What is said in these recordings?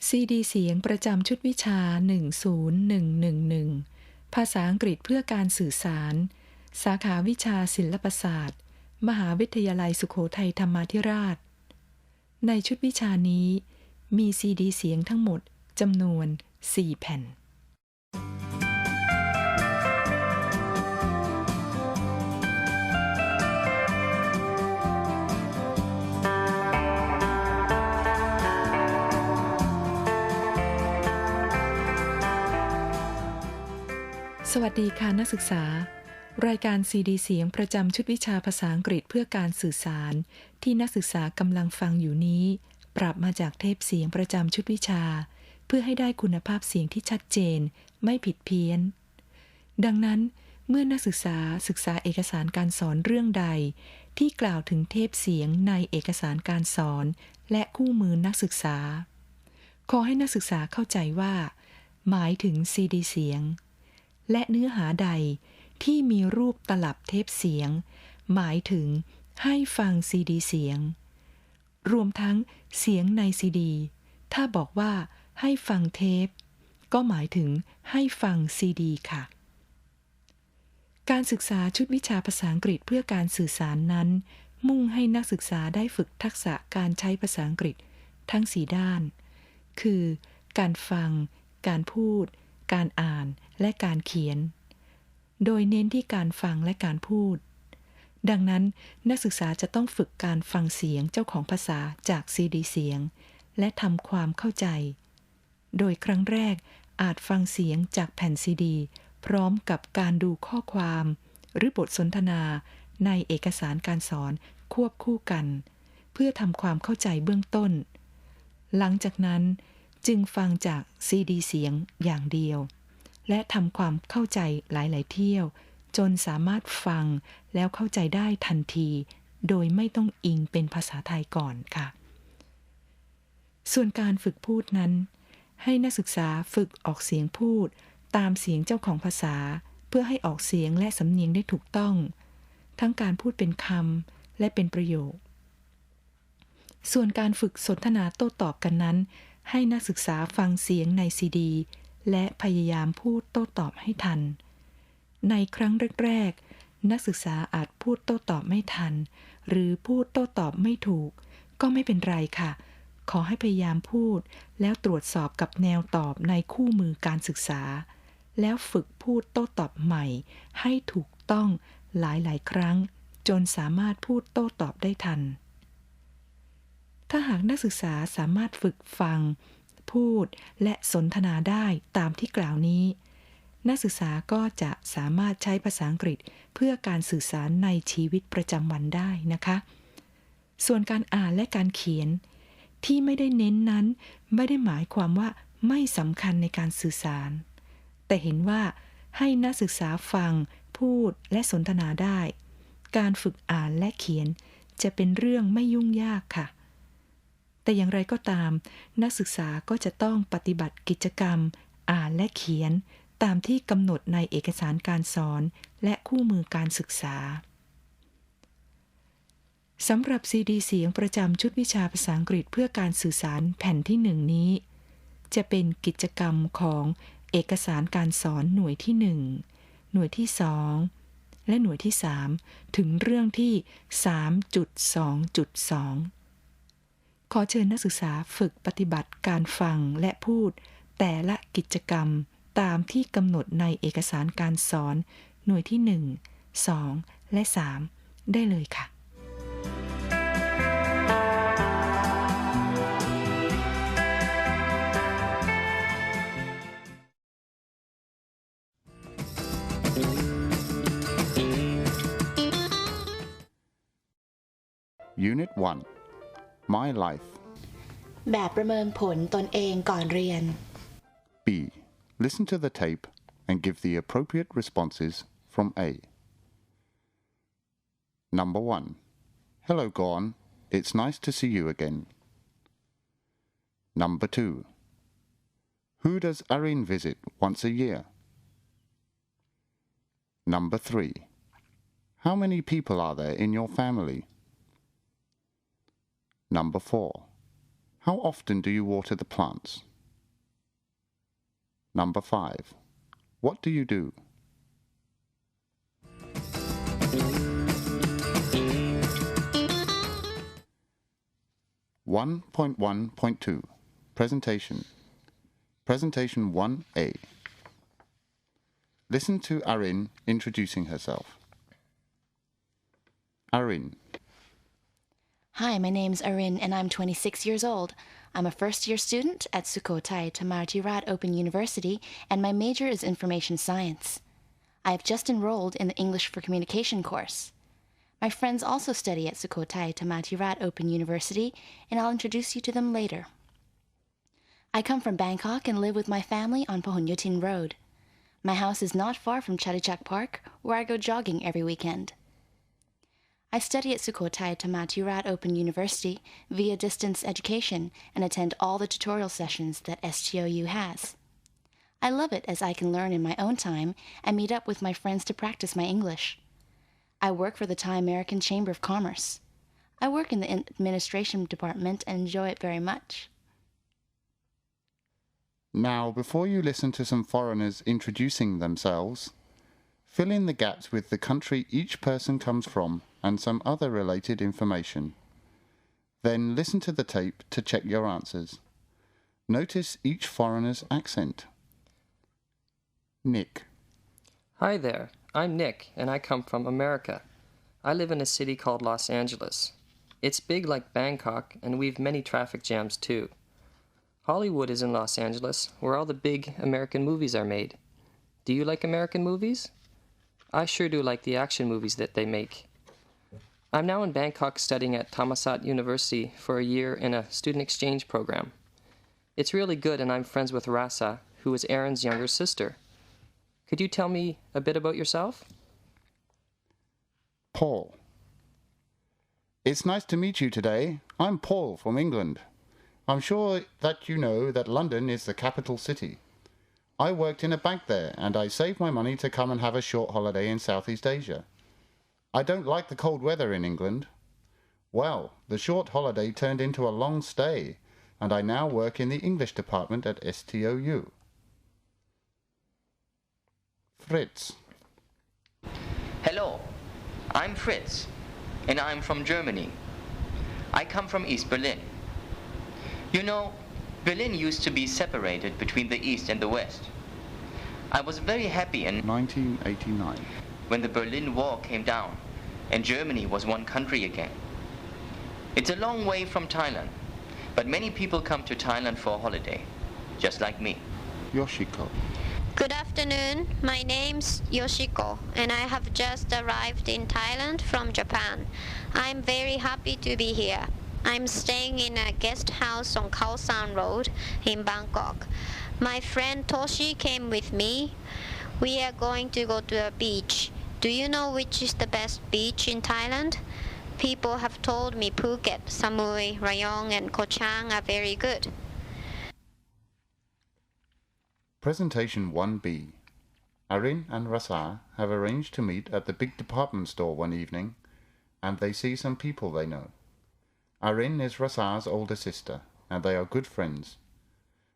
ซีดีเสียงประจำชุดวิชา 10111 ภาษาอังกฤษเพื่อการสื่อสาร สาขาวิชาศิลปศาสตร์ มหาวิทยาลัยสุโขทัยธรรมาธิราช ในชุดวิชานี้มีซีดีเสียงทั้งหมดจำนวน 4 แผ่นสวัสดีค่ะนักศึกษารายการซีดีเสียงประจำชุดวิชาภาษาอังกฤษเพื่อการสื่อสารที่นักศึกษากำลังฟังอยู่นี้ปรับมาจากเทปเสียงประจำชุดวิชาเพื่อให้ได้คุณภาพเสียงที่ชัดเจนไม่ผิดเพี้ยนดังนั้นเมื่อนักศึกษาเอกสารการสอนเรื่องใดที่กล่าวถึงเทปเสียงในเอกสารการสอนและคู่มือนักศึกษาขอให้นักศึกษาเข้าใจว่าหมายถึงซีดีเสียงและเนื้อหาใดที่มีรูปตลับเทปเสียงหมายถึงให้ฟังซีดีเสียงรวมทั้งเสียงในซีดีถ้าบอกว่าให้ฟังเทปก็หมายถึงให้ฟังซีดีค่ะการศึกษาชุดวิชาภาษาอังกฤษเพื่อการสื่อสารนั้นมุ่งให้นักศึกษาได้ฝึกทักษะการใช้ภาษาอังกฤษทั้ง4ด้านคือการฟังการพูดการอ่านและการเขียนโดยเน้นที่การฟังและการพูดดังนั้นนักศึกษาจะต้องฝึกการฟังเสียงเจ้าของภาษาจากซีดีเสียงและทำความเข้าใจโดยครั้งแรกอาจฟังเสียงจากแผ่นซีดีพร้อมกับการดูข้อความหรือบทสนทนาในเอกสารการสอนควบคู่กันเพื่อทำความเข้าใจเบื้องต้นหลังจากนั้นจึงฟังจากซีดีเสียงอย่างเดียวและทำความเข้าใจหลายๆเที่ยวจนสามารถฟังแล้วเข้าใจได้ทันทีโดยไม่ต้องอิงเป็นภาษาไทยก่อนค่ะส่วนการฝึกพูดนั้นให้นักศึกษาฝึกออกเสียงพูดตามเสียงเจ้าของภาษาเพื่อให้ออกเสียงและสำเนียงได้ถูกต้องทั้งการพูดเป็นคำและเป็นประโยคส่วนการฝึกสนทนาโต้ตอบกันนั้นให้นักศึกษาฟังเสียงในซีดีและพยายามพูดโต้ตอบให้ทันในครั้งแรกๆนักศึกษาอาจพูดโต้ตอบไม่ทันหรือพูดโต้ตอบไม่ถูกก็ไม่เป็นไรค่ะขอให้พยายามพูดแล้วตรวจสอบกับแนวตอบในคู่มือการศึกษาแล้วฝึกพูดโต้ตอบใหม่ให้ถูกต้องหลายๆครั้งจนสามารถพูดโต้ตอบได้ทันถ้าหากนักศึกษาสามารถฝึกฟังพูดและสนทนาได้ตามที่กล่าวนี้นักศึกษาก็จะสามารถใช้ภาษาอังกฤษเพื่อการสื่อสารในชีวิตประจำวันได้นะคะส่วนการอ่านและการเขียนที่ไม่ได้เน้นนั้นไม่ได้หมายความว่าไม่สำคัญในการสื่อสารแต่เห็นว่าให้นักศึกษาฟังพูดและสนทนาได้การฝึกอ่านและเขียนจะเป็นเรื่องไม่ยุ่งยากค่ะแต่อย่างไรก็ตามนักศึกษาก็จะต้องปฏิบัติกิจกรรมอ่านและเขียนตามที่กำหนดในเอกสารการสอนและคู่มือการศึกษาสำหรับซีดีเสียงประจำชุดวิชาภาษาอังกฤษเพื่อการสื่อสารแผ่นที่1นี้จะเป็นกิจกรรมของเอกสารการสอนหน่วยที่1หน่วยที่2และหน่วยที่3ถึงเรื่องที่ 3.2.2ขอเชิญนักศึกษาฝึกปฏิบัติการฟังและพูดแต่ละกิจกรรมตามที่กำหนดในเอกสารการสอนหน่วยที่1 2และ3ได้เลยค่ะ Unit 1 My Life แบบประเมินผลตนเองก่อนเรียน B. Listen to the tape and give the appropriate responses from A. Number 1. Hello, Gorn. It's nice to see you again. Number 2. Who does Arin visit once a year? Number 3. How many people are there in your family? Number 4. How often do you water the plants? Number 5. What do you do? 1.1.2 Presentation. Presentation 1A. Listen to Arin introducing herself. Arin. Hi, my name's Arin, and I'm 26 years old. I'm a first-year student at Sukhothai Thammasat Open University, and my major is information science. I have just enrolled in the English for Communication course. My friends also study at Sukhothai Thammasat Open University, and I'll introduce you to them later. I come from Bangkok and live with my family on Pahonyothin Road. My house is not far from Chatuchak Park, where I go jogging every weekend. I study at Sukhothai Thammasat Open University via distance education and attend all the tutorial sessions that STOU has. I love it as I can learn in my own time and meet up with my friends to practice my English. I work for the Thai American Chamber of Commerce. I work in the administration department and enjoy it very much. Now, before you listen to some foreigners introducing themselves, fill in the gaps with the country each person comes from and some other related information. Then listen to the tape to check your answers. Notice each foreigner's accent. Nick. Hi there, I'm Nick, and I come from America. I live in a city called Los Angeles. It's big like Bangkok, and we've many traffic jams too. Hollywood is in Los Angeles, where all the big American movies are made. Do you like American movies? I sure do like the action movies that they make. I'm now in Bangkok studying at Thammasat University for a year in a student exchange program. It's really good, and I'm friends with Rasa, who is Aaron's younger sister. Could you tell me a bit about yourself? Paul. It's nice to meet you today. I'm Paul from England. I'm sure that you know that London is the capital city. I worked in a bank there, and I saved my money to come and have a short holiday in Southeast Asia. I don't like the cold weather in England. Well, the short holiday turned into a long stay, and I now work in the English department at STOU. Fritz. Hello, I'm Fritz, and I'm from Germany. I come from East Berlin. You know, Berlin used to be separated between the East and the West. I was very happy in 1989. when the Berlin Wall came down and Germany was one country again. It's a long way from Thailand, but many people come to Thailand for a holiday, just like me. Yoshiko. Good afternoon. My name's Yoshiko, and I have just arrived in Thailand from Japan. I'm very happy to be here. I'm staying in a guest house on Khao San Road in Bangkok. My friend Toshi came with me. We are going to go to a beach. Do you know which is the best beach in Thailand? People have told me Phuket, Samui, Rayong, and Koh Chang are very good. Presentation 1B. Arin and Rasa have arranged to meet at the big department store one evening, and they see some people they know. Arin is Rasa's older sister, and they are good friends.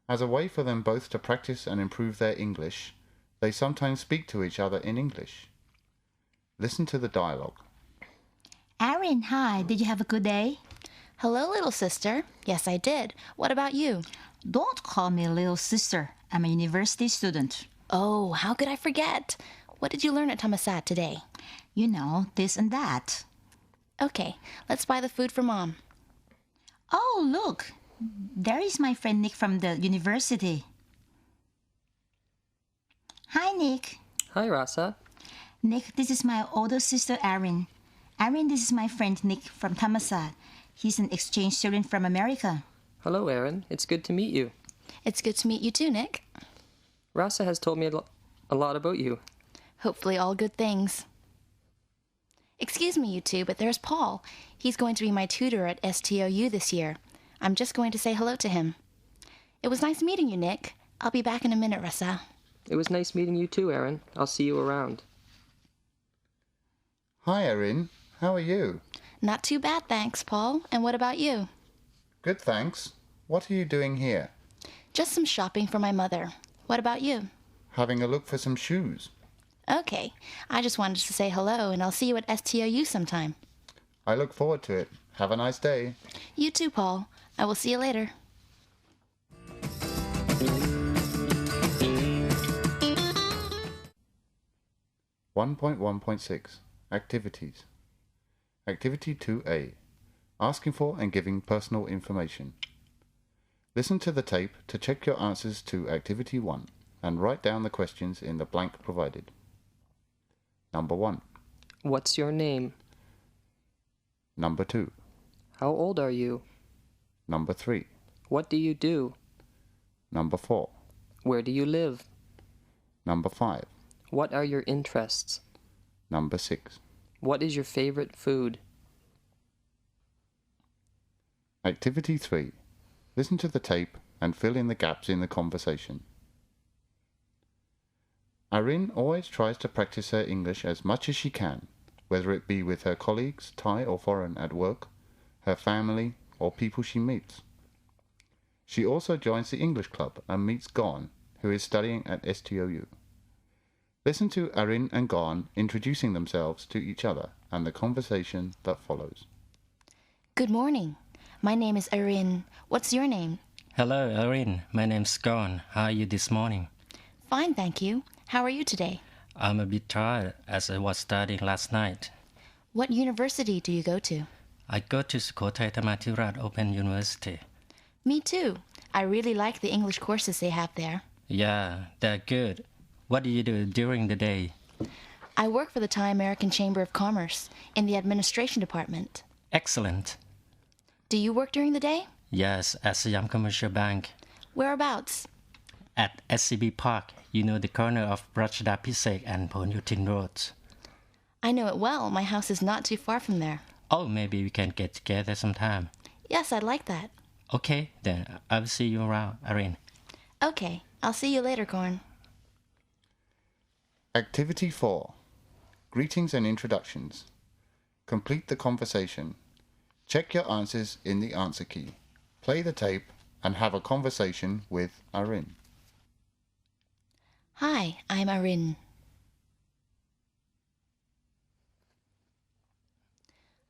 As a way for them both to practice and improve their English, they sometimes speak to each other in English. Listen to the dialogue. Arin, hi. Did you have a good day? Hello, little sister. Yes, I did. What about you? Don't call me little sister. I'm a university student. Oh, how could I forget? What did you learn at Thammasat today? You know, this and that. Okay, let's buy the food for Mom. Oh, look. There is my friend Nick from the university. Hi, Nick. Hi, Rasa. Nick, this is my older sister, Arin. Arin, this is my friend Nick from Thammasat. He's an exchange student from America. Hello, Aaron. It's good to meet you. It's good to meet you too, Nick. Rasa has told me a lot about you. Hopefully all good things. Excuse me, you two, but there's Paul. He's going to be my tutor at STOU this year. I'm just going to say hello to him. It was nice meeting you, Nick. I'll be back in a minute, Rasa. It was nice meeting you too, Aaron. I'll see you around. Hi, Arin. How are you? Not too bad, thanks, Paul. And what about you? Good, thanks. What are you doing here? Just some shopping for my mother. What about you? Having a look for some shoes. Okay, I just wanted to say hello, and I'll see you at STOU sometime. I look forward to it. Have a nice day. You too, Paul. I will see you later. One 1.1.6 Activities. Activity 2A. Asking for and giving personal information. Listen to the tape to check your answers to Activity 1 and write down the questions in the blank provided. Number 1. What's your name? Number 2. How old are you? Number 3. What do you do? Number 4. Where do you live? Number 5. What are your interests? Number 6. What is your favorite food? Activity 3. Listen to the tape and fill in the gaps in the conversation. Arin always tries to practice her English as much as she can, whether it be with her colleagues, Thai or foreign, at work, her family, or people she meets. She also joins the English club and meets Gon, who is studying at STOU. Listen to Arin and Gon introducing themselves to each other and the conversation that follows. Good morning. My name is Arin. What's your name? Hello, Erin. My name's Gon. How are you this morning? Fine, thank you. How are you today? I'm a bit tired as I was studying last night. What university do you go to? I go to Sukhothai Thammathirat Open University. Me too. I really like the English courses they have there. Yeah, they're good. What do you do during the day? I work for the Thai American Chamber of Commerce in the administration department. Excellent. Do you work during the day? Yes, at Siam Commercial Bank. Whereabouts? At SCB Park, you know the corner of Rachda Pisek and Phon Yutin roads. I know it well. My house is not too far from there. Oh, maybe we can get together sometime. Yes, I'd like that. Okay, then I'll see you around, Erin. Okay, I'll see you later, Gorn. Activity 4. Greetings and introductions. Complete the conversation. Check your answers in the answer key. Play the tape and have a conversation with Arin. Hi, I'm Arin.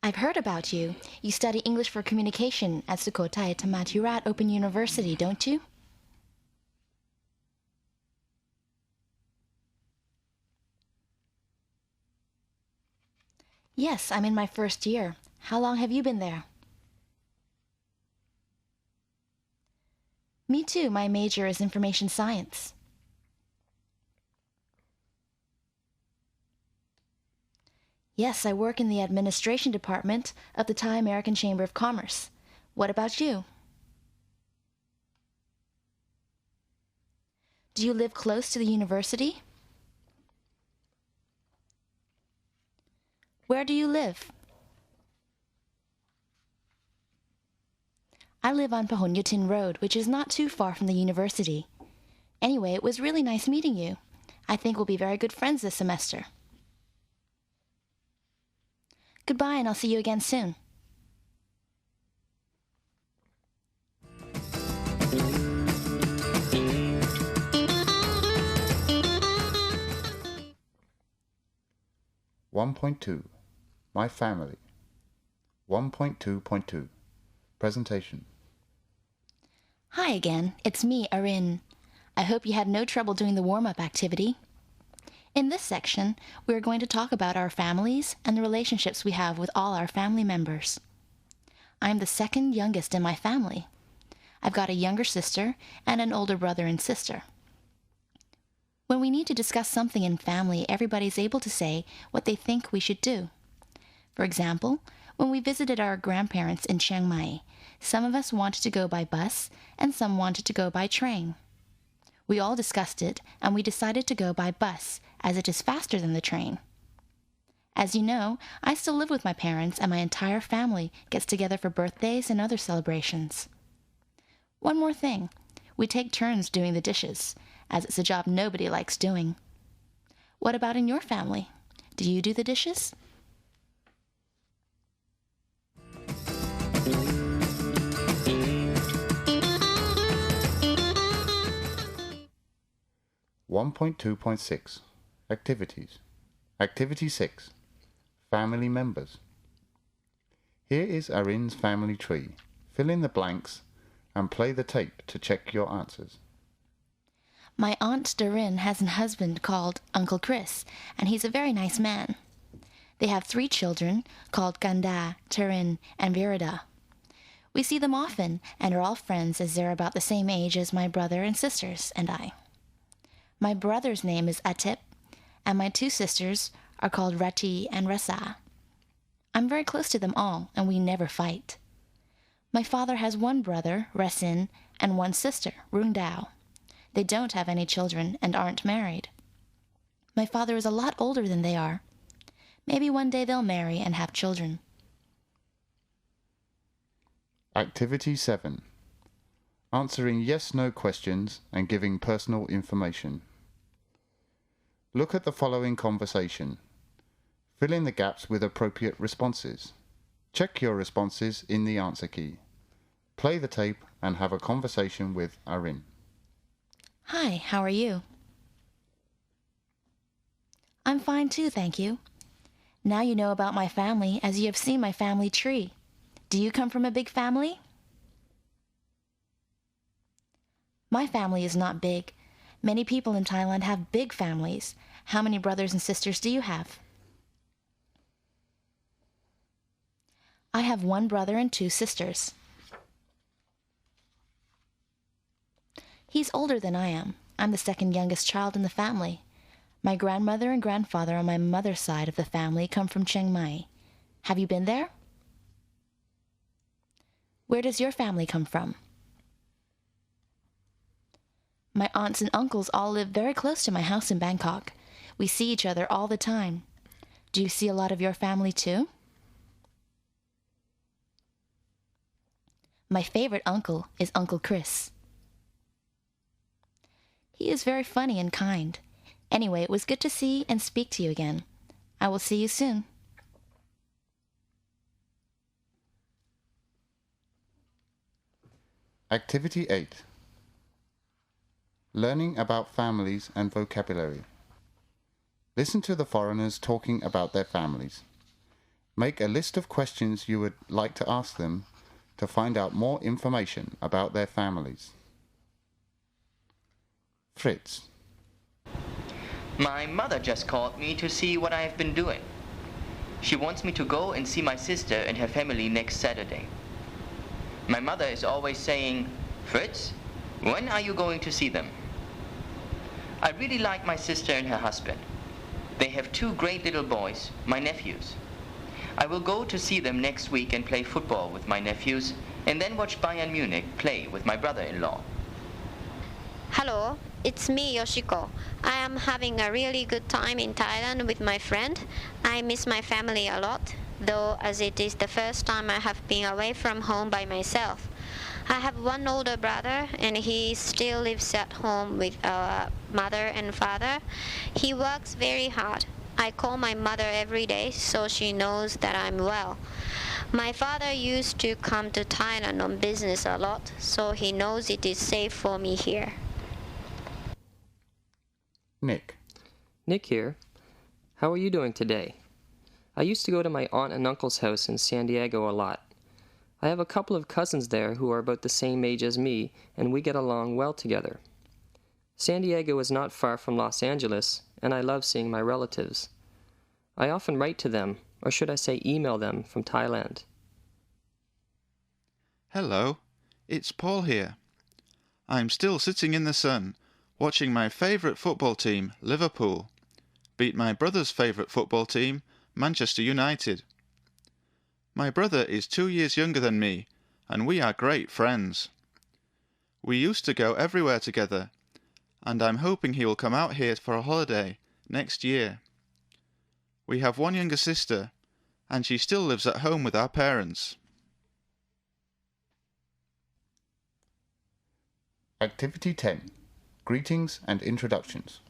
I've heard about you. You study English for Communication at Sukhothai Thammathirat Open University, don't you? Yes, I'm in my first year. How long have you been there? Me too. My major is information science. Yes, I work in the administration department of the Thai American Chamber of Commerce. What about you? Do you live close to the university? Where do you live? I live on Phon Yutin Road, which is not too far from the university. Anyway, it was really nice meeting you. I think we'll be very good friends this semester. Goodbye, and I'll see you again soon. My family. 1.2.2 Presentation. Hi again, it's me, Arin. I hope you had no trouble doing the warm-up activity. In this section, we are going to talk about our families and the relationships we have with all our family members. I'm the second youngest in my family. I've got a younger sister and an older brother and sister. When we need to discuss something in family, everybody's able to say what they think we should do. For example, when we visited our grandparents in Chiang Mai, some of us wanted to go by bus and some wanted to go by train. We all discussed it, and we decided to go by bus, as it is faster than the train. As you know, I still live with my parents, and my entire family gets together for birthdays and other celebrations. One more thing. We take turns doing the dishes, as it's a job nobody likes doing. What about in your family? Do you do the dishes? 1.2.6 Activities. Activity 6 Family Members. Here is Arin's family tree. Fill in the blanks and play the tape to check your answers. My Aunt Darin has a husband called Uncle Chris, and he's a very nice man. They have 3 children called Ganda, Tarin, and Virada. We see them often and are all friends as they're about the same age as my brother and sisters and I. My brother's name is Atip, and my 2 sisters are called Rati and Rasa. I'm very close to them all, and we never fight. My father has 1 brother, Resin, and 1 sister, Rungdao. They don't have any children and aren't married. My father is a lot older than they are. Maybe one day they'll marry and have children. Activity 7 Answering yes/no questions and giving personal information. Look at the following conversation. Fill in the gaps with appropriate responses. Check your responses in the answer key. Play the tape and have a conversation with Arin. Hi, how are you? I'm fine too, thank you. Now you know about my family as you have seen my family tree. Do you come from a big family? My family is not big. Many people in Thailand have big families. How many brothers and sisters do you have? I have 1 brother and 2 sisters. He's older than I am. I'm the second youngest child in the family. My grandmother and grandfather on my mother's side of the family come from Chiang Mai. Have you been there? Where does your family come from? My aunts and uncles all live very close to my house in Bangkok. We see each other all the time. Do you see a lot of your family too? My favorite uncle is Uncle Chris. He is very funny and kind. Anyway, it was good to see and speak to you again. I will see you soon. Activity 8 Learning about families and vocabulary. Listen to the foreigners talking about their families. Make a list of questions you would like to ask them to find out more information about their families. Fritz. My mother just called me to see what I have been doing. She wants me to go and see my sister and her family next Saturday. My mother is always saying, "Fritz, when are you going to see them?" I really like my sister and her husband. They have 2 great little boys, my nephews. I will go to see them next week and play football with my nephews, and then watch Bayern Munich play with my brother-in-law. Hello, it's me, Yoshiko. I am having a really good time in Thailand with my friend. I miss my family a lot, though, as it is the first time I have been away from home by myself. I have 1 older brother, and he still lives at home with our mother and father. He works very hard. I call my mother every day, so she knows that I'm well. My father used to come to Thailand on business a lot, so he knows it is safe for me here. Nick. Nick here. How are you doing today? I used to go to my aunt and uncle's house in San Diego a lot. I have a couple of cousins there who are about the same age as me, and we get along well together. San Diego is not far from Los Angeles, and I love seeing my relatives. I often write to them, or should I say email them, from Thailand. Hello, it's Paul here. I'm still sitting in the sun, watching my favourite football team, Liverpool, beat my brother's favourite football team, Manchester United. My brother is 2 years younger than me, and we are great friends. We used to go everywhere together, and I'm hoping he will come out here for a holiday next year. We have 1 younger sister, and she still lives at home with our parents. Activity 10 Greetings and Introductions.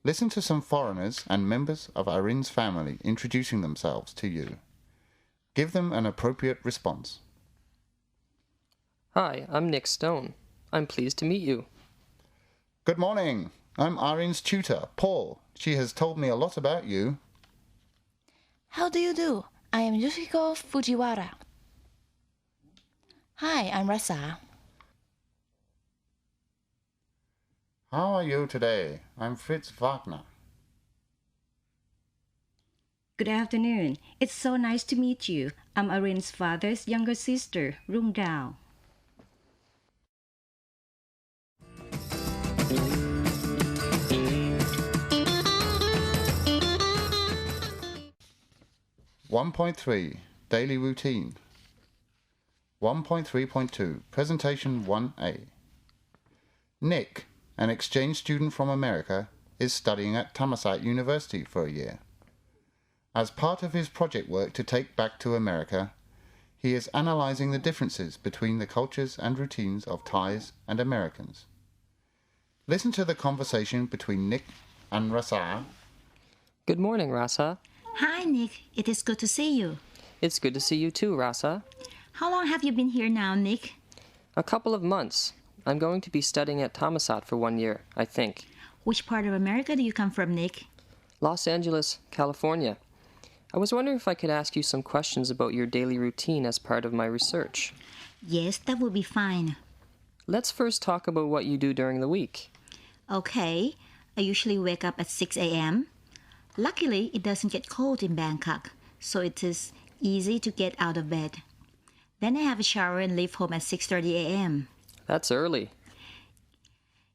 Listen to some foreigners and members of Arin's family introducing themselves to you. Give them an appropriate response. Hi, I'm Nick Stone. I'm pleased to meet you. Good morning. I'm Arin's tutor, Paul. She has told me a lot about you. How do you do? I am Yoshiko Fujiwara. Hi, I'm Rasa. How are you today? I'm Fritz Wagner. Good afternoon. It's so nice to meet you. I'm Arin's father's younger sister, Rung Dao. (1.3) Daily Routine. 1.3.2 Presentation 1A. Nick, an exchange student from America, is studying at Thammasat University for a year. As part of his project work to take back to America, he is analyzing the differences between the cultures and routines of Thais and Americans. Listen to the conversation between Nick and Rasa. Good morning, Rasa. Hi, Nick. It is good to see you. It's good to see you too, Rasa. How long have you been here now, Nick? A couple of months. I'm going to be studying at Thammasat for 1 year, I think. Which part of America do you come from, Nick? Los Angeles, California. I was wondering if I could ask you some questions about your daily routine as part of my research. Yes, that would be fine. Let's first talk about what you do during the week. Okay, I usually wake up at 6 a.m. Luckily, it doesn't get cold in Bangkok, so it is easy to get out of bed. Then I have a shower and leave home at 6:30 a.m. That's early.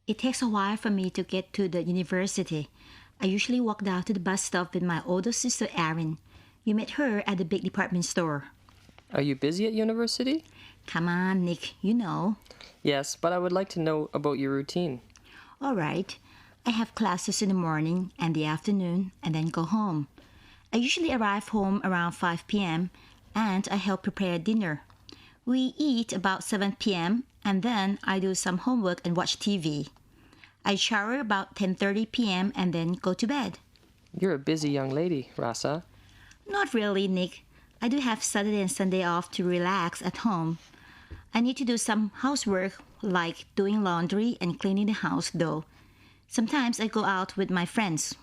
It takes a while for me to get to the university. I usually walk down to the bus stop with my older sister Arin. You met her at the big department store. Are you busy at university? Come on, Nick, you know. Yes, but I would like to know about your routine. All right. I have classes in the morning and the afternoon and then go home. I usually arrive home around 5 p.m. and I help prepare dinner. We eat about 7 p.m. and then I do some homework and watch TV. I shower about 10:30 p.m. and then go to bed. You're a busy young lady, Rasa. Not really, Nick. I do have Saturday and Sunday off to relax at home. I need to do some housework like doing laundry and cleaning the house though. Sometimes I go out with my friends.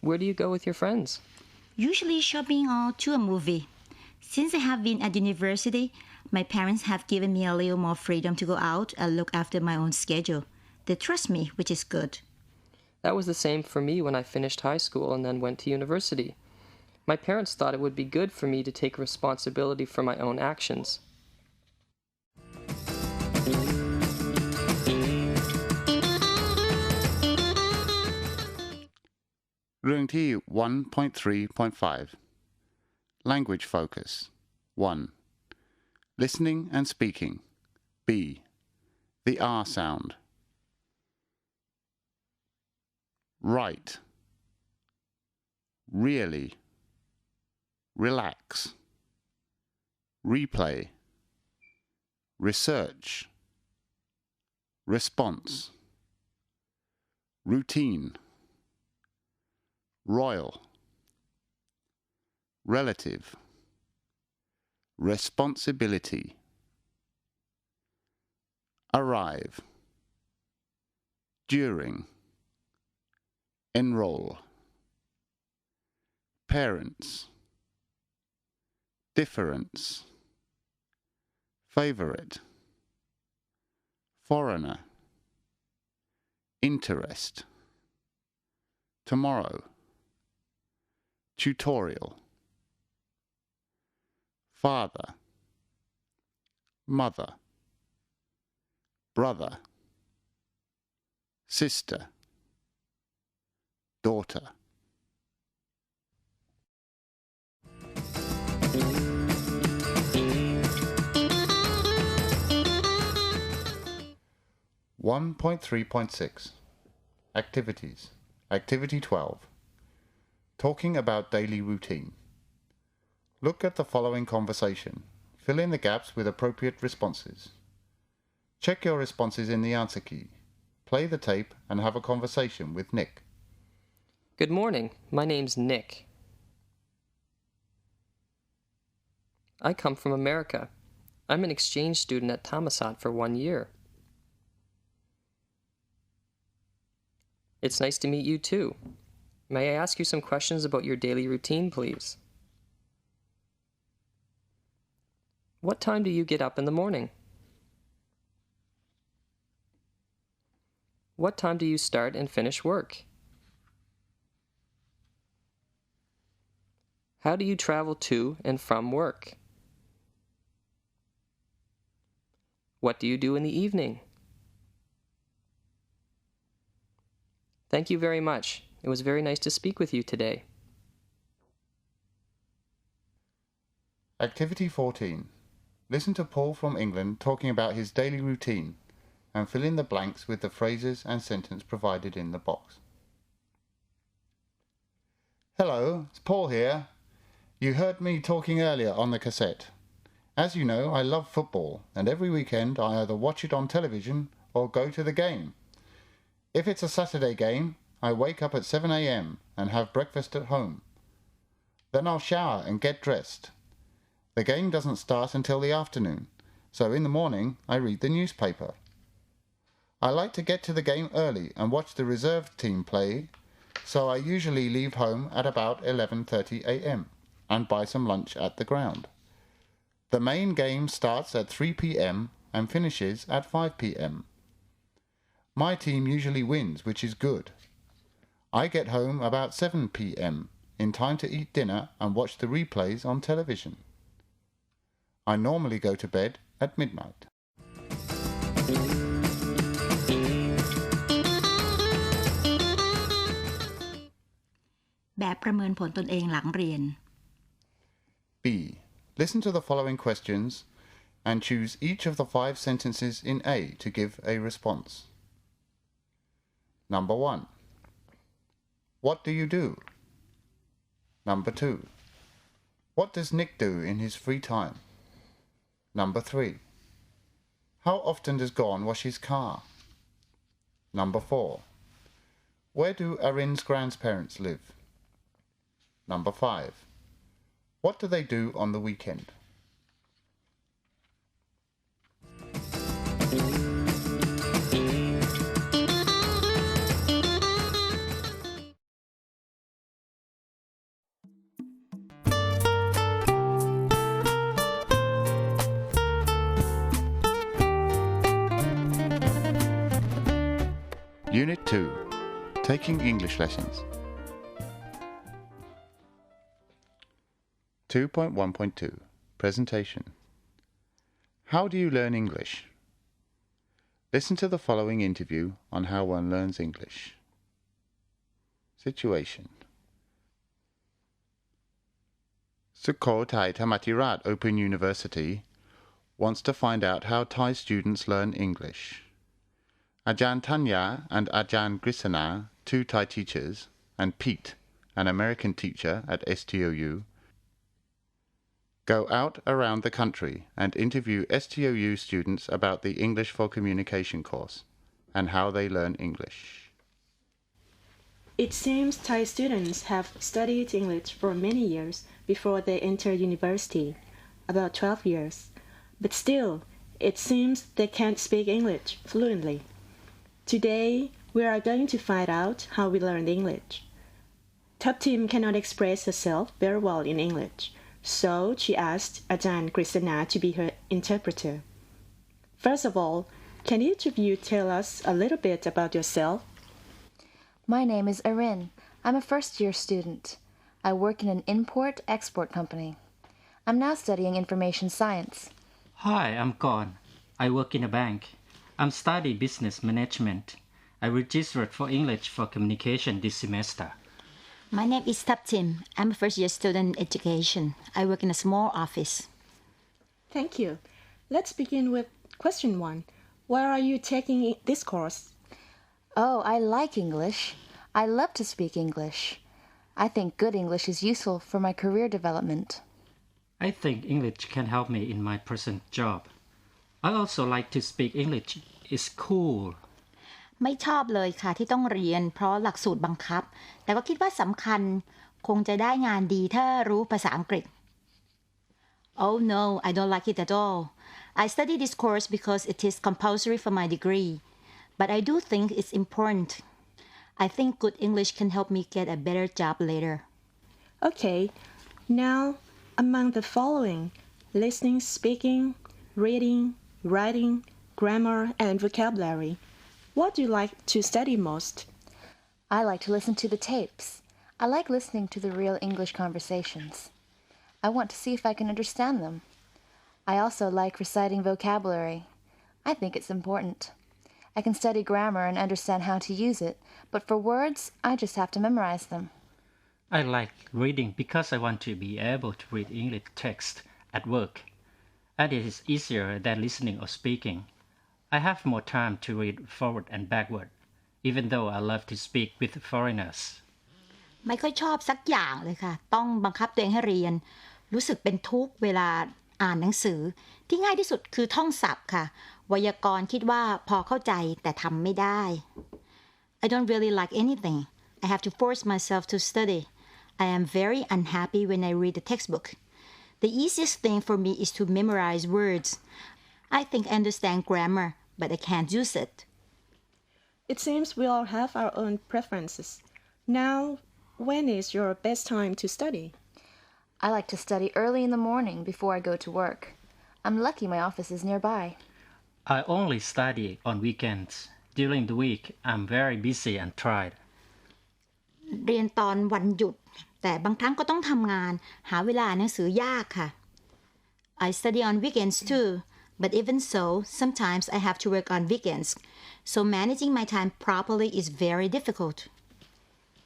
Where do you go with your friends? Usually shopping or to a movie. Since I have been at university, my parents have given me a little more freedom to go out and look after my own schedule. They trust me, which is good. That was the same for me when I finished high school and then went to university. My parents thought it would be good for me to take responsibility for my own actions. Ring T 1.3.5 Language Focus 1. Listening and speaking. B. The R sound. Right. Really. Relax. Replay. Research. Response. Routine. Royal. Relative. Responsibility. Arrive. During. Enroll. Parents. Difference. Favorite. Foreigner. Interest. Tomorrow. Tutorial. Father. Mother. Brother. Sister. Daughter. (1.3.6) Activities. Activity 12. Talking about daily routine. Look at the following conversation. Fill in the gaps with appropriate responses. Check your responses in the answer key. Play the tape and have a conversation with Nick. Good morning. My name's Nick. I come from America. I'm an exchange student at Thammasat for 1 year. It's nice to meet you too. May I ask you some questions about your daily routine, please? What time do you get up in the morning? What time do you start and finish work? How do you travel to and from work? What do you do in the evening? Thank you very much. It was very nice to speak with you today. Activity 14. Listen to Paul from England talking about his daily routine and fill in the blanks with the phrases and sentence provided in the box. Hello, it's Paul here. You heard me talking earlier on the cassette. As you know, I love football, and every weekend I either watch it on television or go to the game. If it's a Saturday game, I wake up at 7 a.m. and have breakfast at home. Then I'll shower and get dressed. The game doesn't start until the afternoon, so in the morning I read the newspaper. I like to get to the game early and watch the reserve team play, so I usually leave home at about 11:30 a.m. and buy some lunch at the ground. The main game starts at 3 p.m. and finishes at 5 p.m. My team usually wins, which is good. I get home about 7 p.m. in time to eat dinner and watch the replays on television. I normally go to bed at midnight.แบบประเมินผลตนเองหลังเรียน B. Listen to the following questions and choose each of the 5 sentences in A to give a response. Number 1. What do you do? Number 2. What does Nick do in his free time? Number 3. How often does Gon wash his car? Number 4. Where do Arin's grandparents live? Number 5. What do they do on the weekend? Unit 2. Taking English Lessons. 2.1.2 Presentation. How do you learn English? Listen to the following interview on how one learns English. Situation. Sukhothai Thammathirat Open University wants to find out how Thai students learn English. Ajahn Tanya and Ajahn Grisana, 2 Thai teachers, and Pete, an American teacher at STOU, go out around the country and interview STOU students about the English for Communication course and how they learn English. It seems Thai students have studied English for many years before they enter university, about 12 years. But still, it seems they can't speak English fluently. Today, we are going to find out how we learn English. Thaptim cannot express herself very well in English, so she asked Ajahn Grisana to be her interpreter. First of all, can each of you tell us a little bit about yourself? My name is Arin. I'm a first-year student. I work in an import-export company. I'm now studying information science. Hi, I'm Gon. I work in a bank. I'm studying business management. I registered for English for Communication this semester. My name is Thaptim. I'm a first-year student in education. I work in a small office. Thank you. Let's begin with question 1. Why are you taking this course? Oh, I like English. I love to speak English. I think good English is useful for my career development. I think English can help me in my present job. I also like to speak English. It's cool. ไม่ชอบเลยค่ะที่ต้องเรียนเพราะหลักสูตรบังคับแต่ก็คิดว่าสำคัญคงจะได้งานดีถ้ารู้ภาษาอังกฤษ Oh no, I don't like it at all. I study this course because it is compulsory for my degree, but I do think it's important. I think good English can help me get a better job later. Okay, now among the following: listening, speaking, reading, writing, grammar, and vocabulary, what do you like to study most? I like to listen to the tapes. I like listening to the real English conversations. I want to see if I can understand them. I also like reciting vocabulary. I think it's important. I can study grammar and understand how to use it, but for words, I just have to memorize them. I like reading because I want to be able to read English text at work, and it is easier than listening or speaking. I have more time to read forward and backward, even though I love to speak with foreigners. ไม่ค่อยชอบสักอย่างเลยค่ะต้องบังคับตัวเองให้เรียนรู้สึกเป็นทุกข์เวลาอ่านหนังสือที่ง่ายที่สุดคือท่องศัพท์ค่ะไวยากรณ์คิดว่าพอเข้าใจแต่ทำไม่ได้ I don't really like anything. I have to force myself to study. I am very unhappy when I read the textbook. The easiest thing for me is to memorize words. I think I understand grammar, but I can't use it. It seems we all have our own preferences. Now, when is your best time to study? I like to study early in the morning before I go to work. I'm lucky my office is nearby. I only study on weekends. During the week, I'm very busy and tired. เรียนตอนวันหยุดแต่บางครั้งก็ต้องทำงานหาเวลาอ่านหนังสือยากค่ะ I study on weekends too, but even so, sometimes I have to work on weekends. So managing my time properly is very difficult.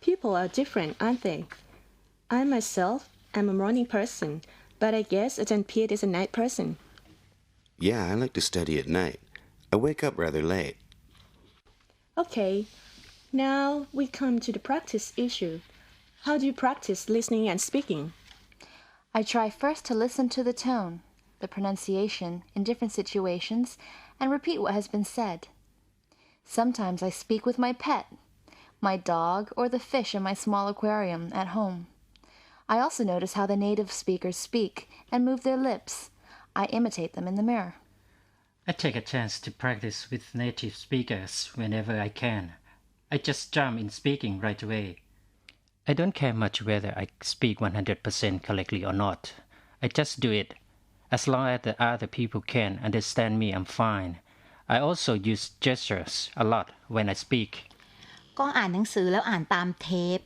People are different, aren't they? I myself am a morning person, but I guess Ajahn Piet is a night person. Yeah, I like to study at night. I wake up rather late. Okay, now we come to the practice issue. How do you practice listening and speaking? I try first to listen to the tone, the pronunciation in different situations, and repeat what has been said. Sometimes I speak with my pet, my dog, or the fish in my small aquarium at home. I also notice how the native speakers speak and move their lips. I imitate them in the mirror. I take a chance to practice with native speakers whenever I can. I just jump in speaking right away. I don't care much whether I speak 100% correctly or not. I just do it. As long as the other people can understand me, I'm fine. I also use gestures a lot when I speak. ก็อ่านหนังสือแล้วอ่านตามเทป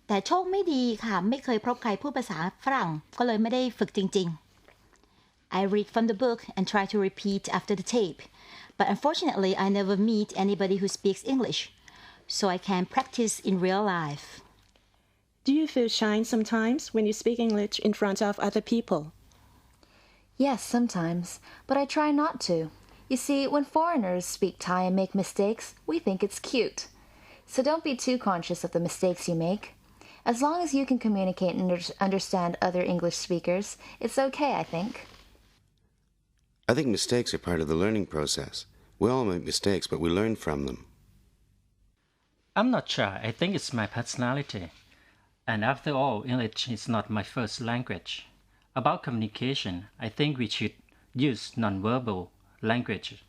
แต่โชคไม่ดีค่ะไม่เคยพบใครพูดภาษาฝรั่งก็เลยไม่ได้ฝึกจริงๆ I read from the book and try to repeat after the tape, but unfortunately I never meet anybody who speaks English, so I can't practice in real life. Do you feel shy sometimes when you speak English in front of other people? Yes, sometimes, but I try not to. You see, when foreigners speak Thai and make mistakes, we think it's cute. So don't be too conscious of the mistakes you make. As long as you can communicate and understand other English speakers, it's okay, I think. I think mistakes are part of the learning process. We all make mistakes, but we learn from them. I'm not shy. I think it's my personality. And after all, English is not my first language. About communication, I think we should use nonverbal language,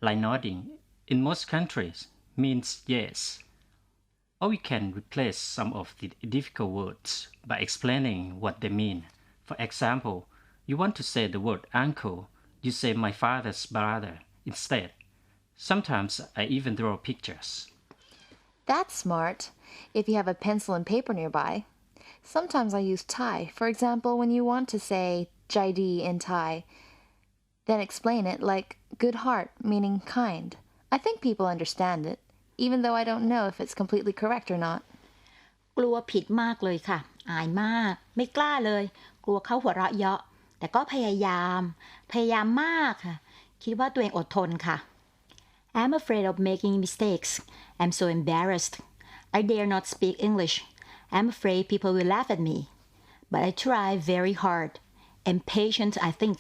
like nodding. In most countries, means yes. Or we can replace some of the difficult words by explaining what they mean. For example, you want to say the word uncle, you say my father's brother instead. Sometimes I even draw pictures. That's smart, if you have a pencil and paper nearby. Sometimes I use Thai. For example, when you want to say Jaidi in Thai, then explain it like good heart, meaning kind. I think people understand it, even though I don't know if it's completely correct or not. กลัวผิดมากเลยค่ะอายมากไม่กล้าเลยกลัวเขาหัวเราะเยาะแต่ก็พยายามมากค่ะคิดว่าตัวเองอดทนค่ะ I'm afraid of making mistakes. I'm so embarrassed. I dare not speak English. I'm afraid people will laugh at me. But I try very hard. I'm patient, I think.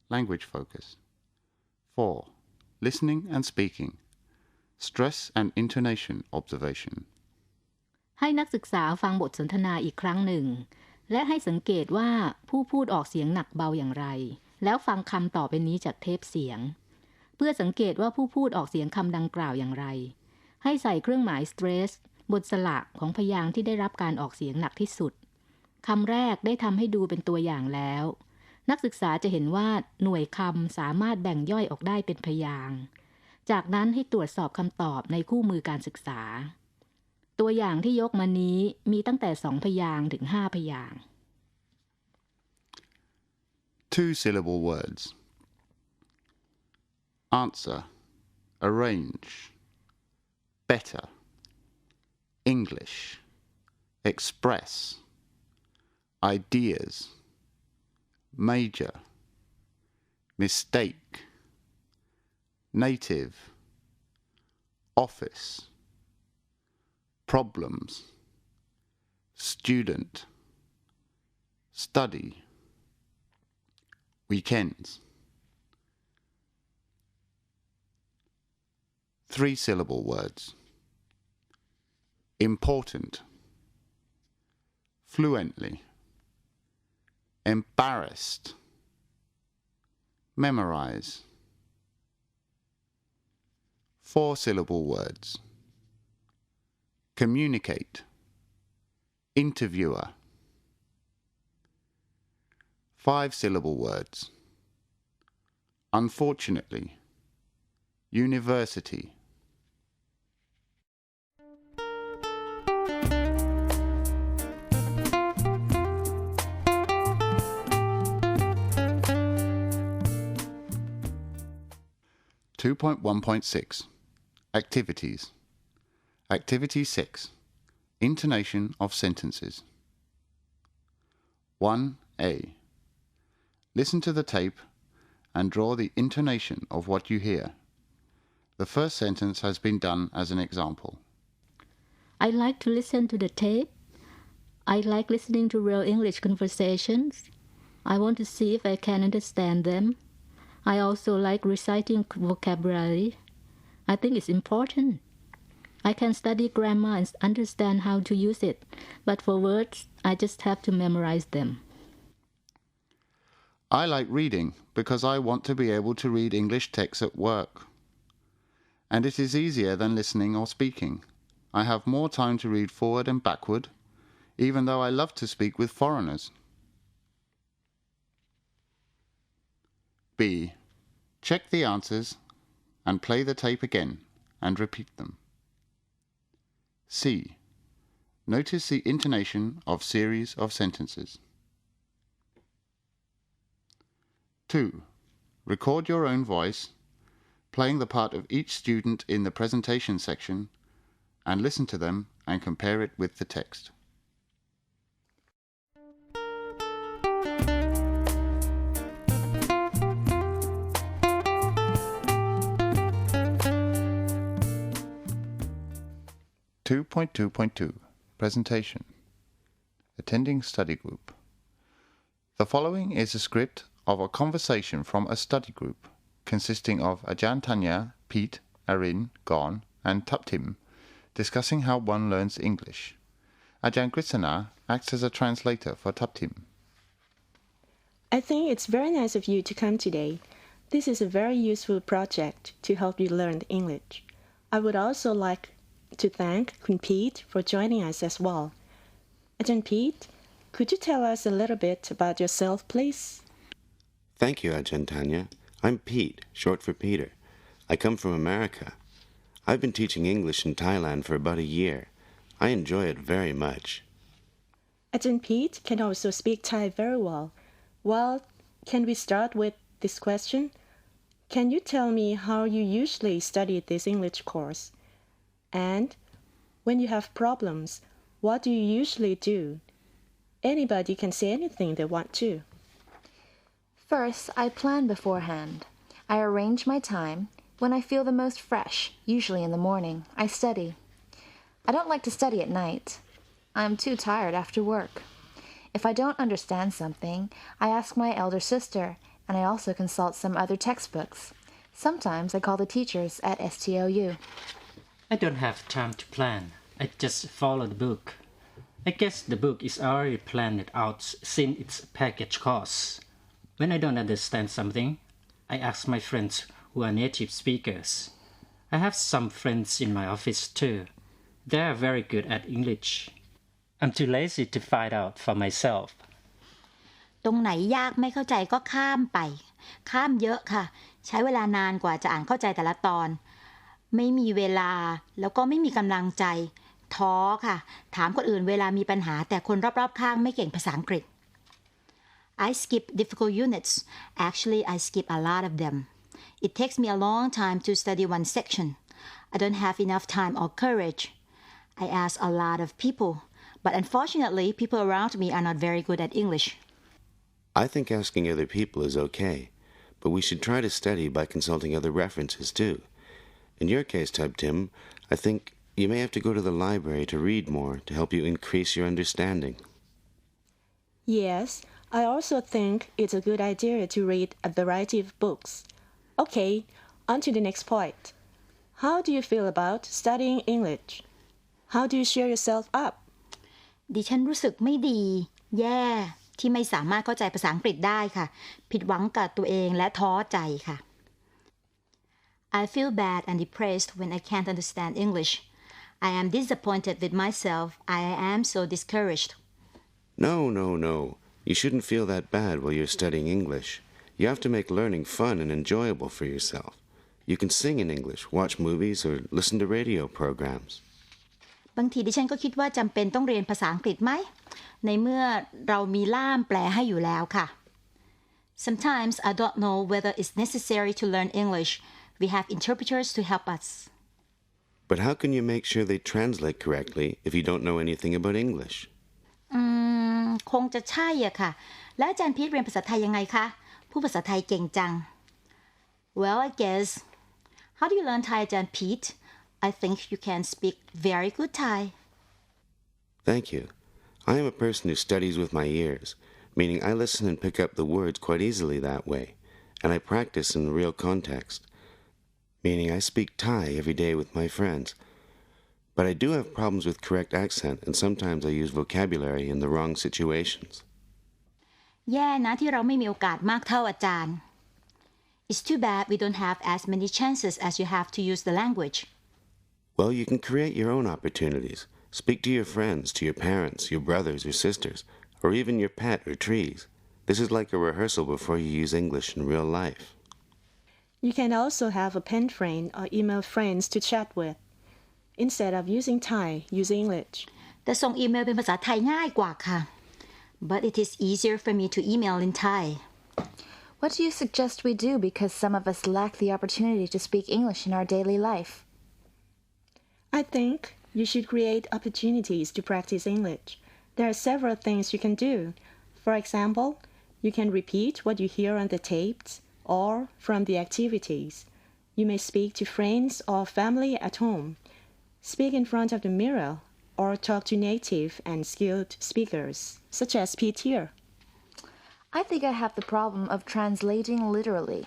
Language focus. 4. Listening and speaking. Stress and intonation observation. ให้นักศึกษาฟังบทสนทนาอีกครั้งหนึ่งและให้สังเกตว่าผู้พูดออกเสียงหนักเบาอย่างไรแล้วฟังคำต่อไปนี้จากเทปเสียงเพื่อสังเกตว่าผู้พูดออกเสียงคำดังกล่าวอย่างไรให้ใส่เครื่องหมาย stress บนสระของพยางค์ที่ได้รับการออกเสียงหนักที่สุดคำแรกได้ทำให้ดูเป็นตัวอย่างแล้วนักศึกษาจะเห็นว่าหน่วยคำสามารถแบ่งย่อยออกได้เป็นพยางค์จากนั้นให้ตรวจสอบคำตอบในคู่มือการศึกษาตัวอย่างที่ยกมานี้มีตั้งแต่2พยางค์ถึง5พยางค์ 2-syllable words. Answer, arrange, better, English, express, ideas, major, mistake, native, office, problems, student, study, weekends. 3-syllable words. Important, fluently, embarrassed, memorize. 4-syllable words. Communicate, interviewer. 5-syllable words. Unfortunately, university. (2.1.6) Activities. Activity 6. Intonation of sentences. 1A. Listen to the tape and draw the intonation of what you hear. The first sentence has been done as an example. I like to listen to the tape. I like listening to real English conversations. I want to see if I can understand them. I also like reciting vocabulary. I think it's important. I can study grammar and understand how to use it, but for words, I just have to memorize them. I like reading because I want to be able to read English texts at work. And it is easier than listening or speaking. I have more time to read forward and backward, even though I love to speak with foreigners. B. Check the answers and play the tape again and repeat them. C. Notice the intonation of series of sentences. 2. Record your own voice, playing the part of each student in the presentation section, and listen to them and compare it with the text. (2.2.2) Presentation. Attending study group. The following is a script of a conversation from a study group consisting of Ajahn Tanya, Pete, Arin, Gon, and Taptim discussing how one learns English. Ajahn Krishna acts as a translator for Taptim. I think it's very nice of you to come today. This is a very useful project to help you learn English. I would also like to thank Kun Pete for joining us as well. Ajahn Pete, could you tell us a little bit about yourself, please? Thank you, Ajahn Tanya. I'm Pete, short for Peter. I come from America. I've been teaching English in Thailand for about a year. I enjoy it very much. Ajahn Pete can also speak Thai very well. Well, can we start with this question? Can you tell me how you usually study this English course? And when you have problems, what do you usually do? Anybody can say anything they want to. First, I plan beforehand. I arrange my time. When I feel the most fresh, usually in the morning, I study. I don't like to study at night. I'm too tired after work. If I don't understand something, I ask my elder sister, and I also consult some other textbooks. Sometimes I call the teachers at STOU. I don't have time to plan. I just follow the book. I guess the book is already planned out since its package course. When I don't understand something, I ask my friends who are native speakers. I have some friends in my office too. They are very good at English. I'm too lazy to find out for myself. ตรงไหนยากไม่เข้าใจก็ข้ามไป ข้ามเยอะค่ะ ใช้เวลานานกว่าจะอ่านเข้าใจแต่ละตอน ไม่มีเวลาแล้วก็ไม่มีกำลังใจ ท้อค่ะ ถามคนอื่นเวลามีปัญหาแต่คนรอบๆข้างไม่เก่งภาษาอังกฤษ I skip difficult units. Actually, I skip a lot of them. It takes me a long time to study one section. I don't have enough time or courage. I ask a lot of people, but unfortunately, people around me are not very good at English. I think asking other people is okay, but we should try to study by consulting other references too. In your case, Tub Tim, I think you may have to go to the library to read more to help you increase your understanding. Yes, I also think it's a good idea to read a variety of books. Okay, on to the next point. How do you feel about studying English? How do you cheer yourself up? ดิฉันรู้สึกไม่ดี แย่ที่ไม่สามารถเข้าใจภาษาอังกฤษได้ค่ะ ผิดหวังกับตัวเองและท้อใจค่ะ I feel bad and depressed when I can't understand English. I am disappointed with myself. I am so discouraged. No. You shouldn't feel that bad while you're studying English. You have to make learning fun and enjoyable for yourself. You can sing in English, watch movies, or listen to radio programs. บางทีดิฉันก็คิดว่าจำเป็นต้องเรียนภาษาอังกฤษไหม ในเมื่อเรามีล่ามแปลให้อยู่แล้วค่ะ Sometimes I don't know whether it's necessary to learn English. We have interpreters to help us. But how can you make sure they translate correctly if you don't know anything about English? คงจะใช่อะค่ะ แล้วอาจารย์พีทเรียนภาษาไทยยังไงคะ ผู้ภาษาไทยเก่งจัง Well, I guess. How do you learn Thai, อาจารย์พีท I think you can speak very good Thai. Thank you. I am a person who studies with my ears, meaning I listen and pick up the words quite easily that way, and I practice in real context, meaning I speak Thai every day with my friends. But I do have problems with correct accent, and sometimes I use vocabulary in the wrong situations. แย่นะที่เราไม่มีโอกาสมากเท่าอาจารย์ It's too bad we don't have as many chances as you have to use the language. Well, you can create your own opportunities. Speak to your friends, to your parents, your brothers or sisters, or even your pet or trees. This is like a rehearsal before you use English in real life. You can also have a pen friend or email friends to chat with. Instead of using Thai, use English. แต่ส่งอีเมลเป็นภาษาไทยง่ายกว่าค่ะ But it is easier for me to email in Thai. What do you suggest we do because some of us lack the opportunity to speak English in our daily life? I think you should create opportunities to practice English. There are several things you can do. For example, you can repeat what you hear on the tapes or from the activities. You may speak to friends or family at home. Speak in front of the mirror or talk to native and skilled speakers, such as Pete here. I think I have the problem of translating literally.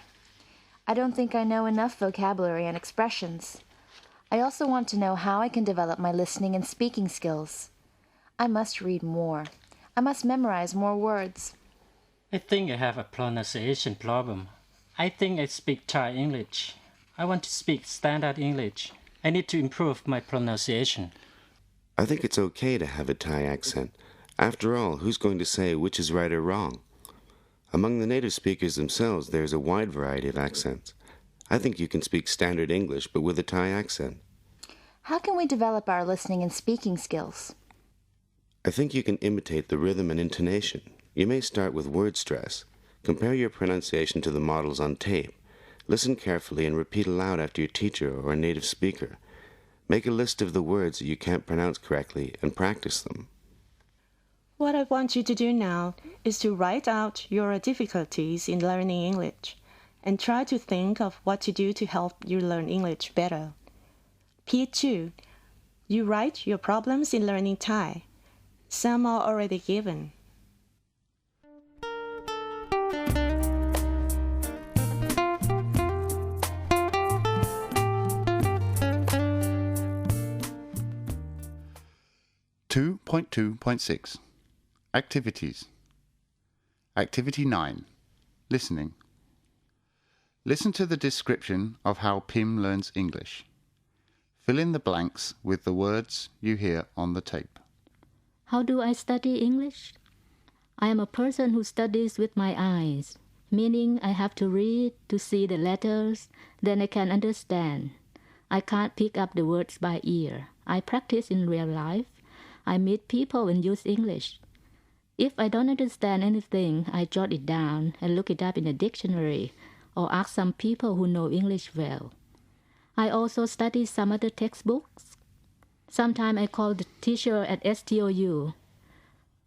I don't think I know enough vocabulary and expressions. I also want to know how I can develop my listening and speaking skills. I must read more. I must memorize more words. I think I have a pronunciation problem. I think I speak Thai English. I want to speak standard English. I need to improve my pronunciation. I think it's okay to have a Thai accent. After all, who's going to say which is right or wrong? Among the native speakers themselves, there's a wide variety of accents. I think you can speak standard English, but with a Thai accent. How can we develop our listening and speaking skills? I think you can imitate the rhythm and intonation. You may start with word stress. Compare your pronunciation to the models on tape. Listen carefully and repeat aloud after your teacher or a native speaker. Make a list of the words that you can't pronounce correctly and practice them. What I want you to do now is to write out your difficulties in learning English and try to think of what to do to help you learn English better. Pete too, you write your problems in learning Thai. Some are already given. 2.2.6 Activities. Activity 9 Listening. Listen to the description of how Pim learns English. Fill in the blanks with the words you hear on the tape. How do I study English? I am a person who studies with my eyes, meaning I have to read to see the letters, then I can understand. I can't pick up the words by ear. I practice in real life. I meet people and use English. If I don't understand anything, I jot it down and look it up in a dictionary or ask some people who know English well. I also study some other textbooks. Sometimes I call the teacher at STOU.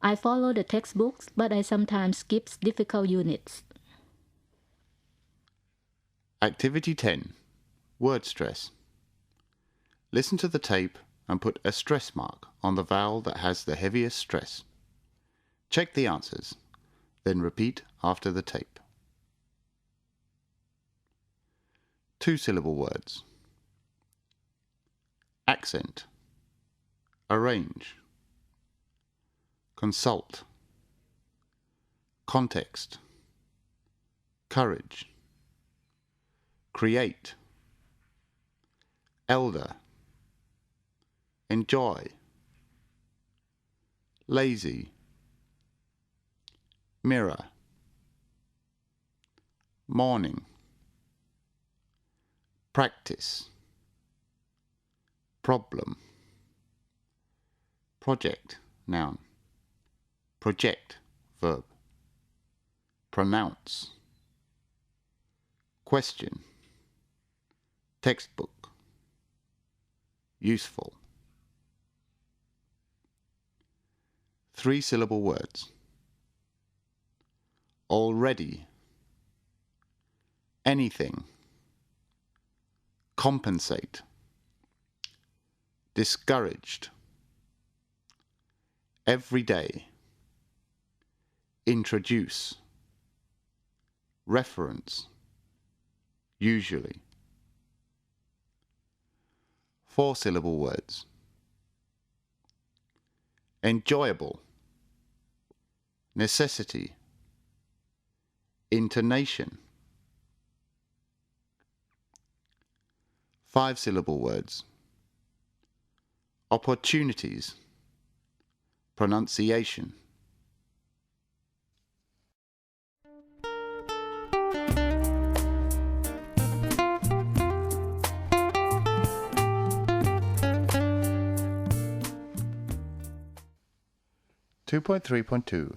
I follow the textbooks, but I sometimes skip difficult units. Activity 10 Word stress. Listen to the tape and put a stress mark on the vowel that has the heaviest stress. Check the answers, then repeat after the tape. 2-syllable words. Accent. Arrange. Consult. Context. Courage. Create. Elder. Enjoy. Lazy. Mirror. Morning. Practice. Problem. Project, noun. Project, verb. Pronounce. Question. Textbook. Useful. 3-syllable words. Already. Anything. Compensate. Discouraged. Every day. Introduce. Reference. Usually. 4-syllable words. Enjoyable. Necessity. Intonation. 5-syllable words. Opportunities. Pronunciation. (2.3.2)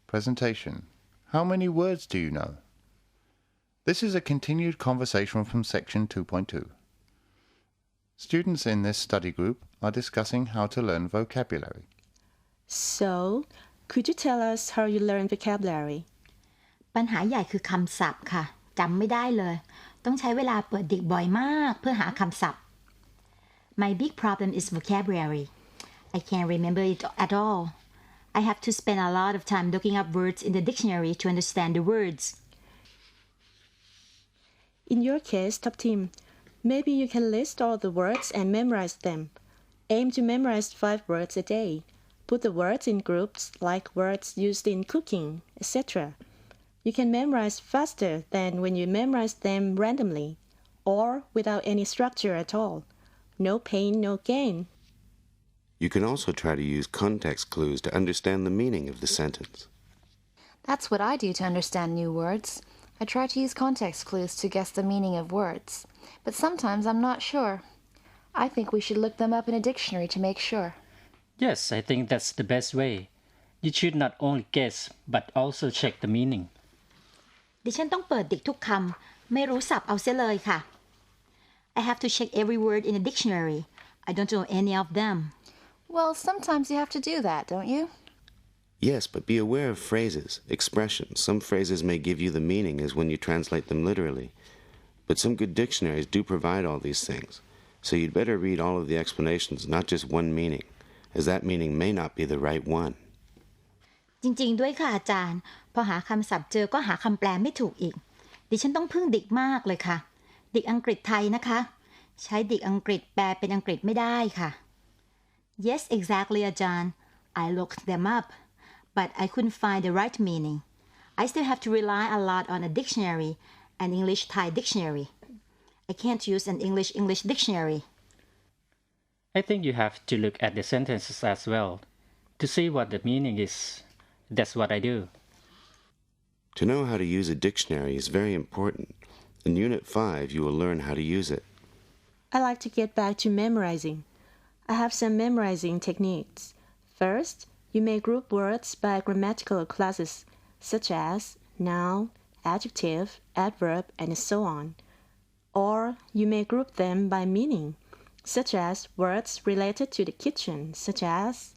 Presentation. How many words do you know? This is a continued conversation from section 2.2. Students in this study group are discussing how to learn vocabulary. So, could you tell us how you learn vocabulary? ปัญหาใหญ่คือคำศัพท์ค่ะจำไม่ได้เลยต้องใช้เวลาเปิดดิกบ่อยมากเพื่อหาคำศัพท์ My big problem is vocabulary. I can't remember it at all. I have to spend a lot of time looking up words in the dictionary to understand the words. In your case, Top Team, maybe you can list all the words and memorize them. Aim to memorize 5 words a day. Put the words in groups like words used in cooking, etc. You can memorize faster than when you memorize them randomly or without any structure at all. No pain, no gain. You can also try to use context clues to understand the meaning of the sentence. That's what I do to understand new words. I try to use context clues to guess the meaning of words. But sometimes I'm not sure. I think we should look them up in a dictionary to make sure. Yes, I think that's the best way. You should not only guess, but also check the meaning. ดิฉันต้องเปิดดิกทุกคำไม่รู้ศัพท์เอาเสียเลยค่ะ I have to check every word in the dictionary. I don't know any of them. Well, sometimes you have to do that, don't you? Yes, but be aware of phrases, expressions. Some phrases may give you the meaning as when you translate them literally. But some good dictionaries do provide all these things. So you'd better read all of the explanations, not just one meaning, as that meaning may not be the right one. จริงๆด้วยค่ะอาจารย์พอหาคำศัพท์เจอก็หาคำแปลไม่ถูกอีกดิฉันต้องพึ่งดิกมากเลยค่ะดิกอังกฤษไทยนะคะใช้ดิกอังกฤษแปลเป็นอังกฤษไม่ได้ค่ะ Yes, exactly, Ajahn. I looked them up, but I couldn't find the right meaning. I still have to rely a lot on a dictionary, an English-Thai dictionary. I can't use an English-English dictionary. I think you have to look at the sentences as well to see what the meaning is. That's what I do. To know how to use a dictionary is very important. In Unit 5, you will learn how to use it. I like to get back to memorizing. I have some memorizing techniques. First, you may group words by grammatical classes, such as noun, adjective, adverb, and so on. Or you may group them by meaning, such as words related to the kitchen, such as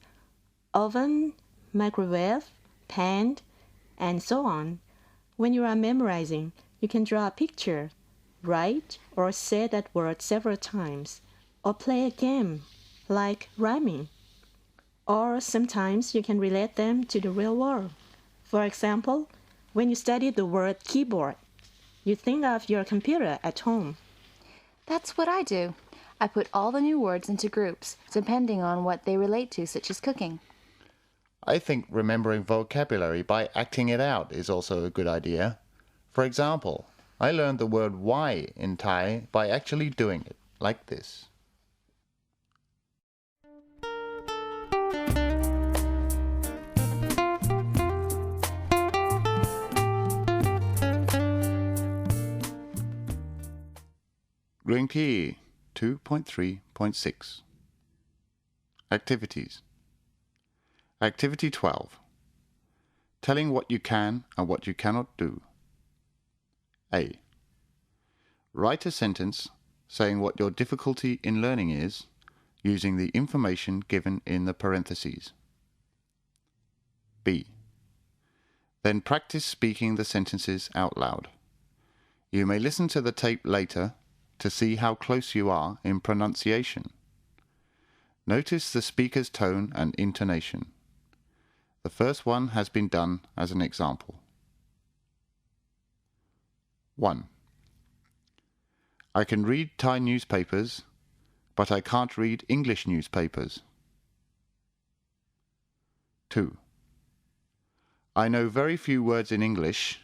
oven, microwave, pan, and so on. When you are memorizing, you can draw a picture, write or say that word several times, or play a game, like rhyming. Or sometimes you can relate them to the real world. For example, when you study the word keyboard, you think of your computer at home. That's what I do. I put all the new words into groups, depending on what they relate to, such as cooking. I think remembering vocabulary by acting it out is also a good idea. For example, I learned the word why in Thai by actually doing it, like this. Ring T 2.3.6 Activities. Activity 12. Telling what you can and what you cannot do. A. Write a sentence saying what your difficulty in learning is, using the information given in the parentheses. B. Then practice speaking the sentences out loud. You may listen to the tape later to see how close you are in pronunciation. Notice the speaker's tone and intonation. The first one has been done as an example. 1. I can read Thai newspapers, but I can't read English newspapers. 2. I know very few words in English.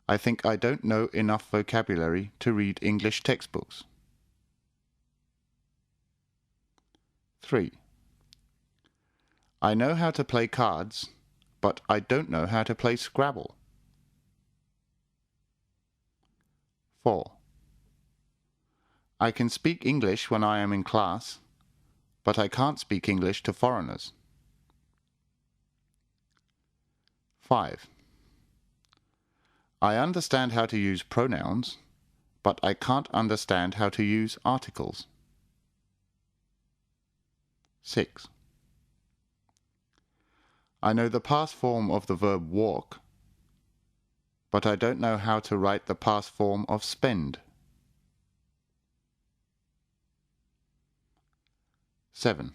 I think I don't know enough vocabulary to read English textbooks. 3. I know how to play cards, but I don't know how to play Scrabble. 4. I can speak English when I am in class, but I can't speak English to foreigners. 5. I understand how to use pronouns, but I can't understand how to use articles. 6. I know the past form of the verb walk, but I don't know how to write the past form of spend. 7.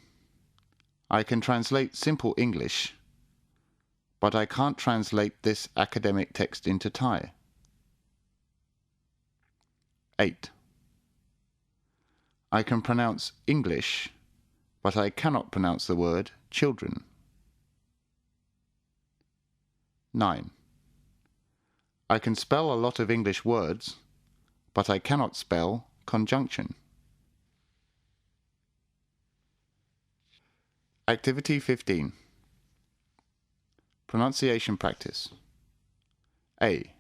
I can translate simple English, but I can't translate this academic text into Thai. 8. I can pronounce English, but I cannot pronounce the word children. 9. I can spell a lot of English words, but I cannot spell conjunction. Activity 15. Pronunciation practice. A.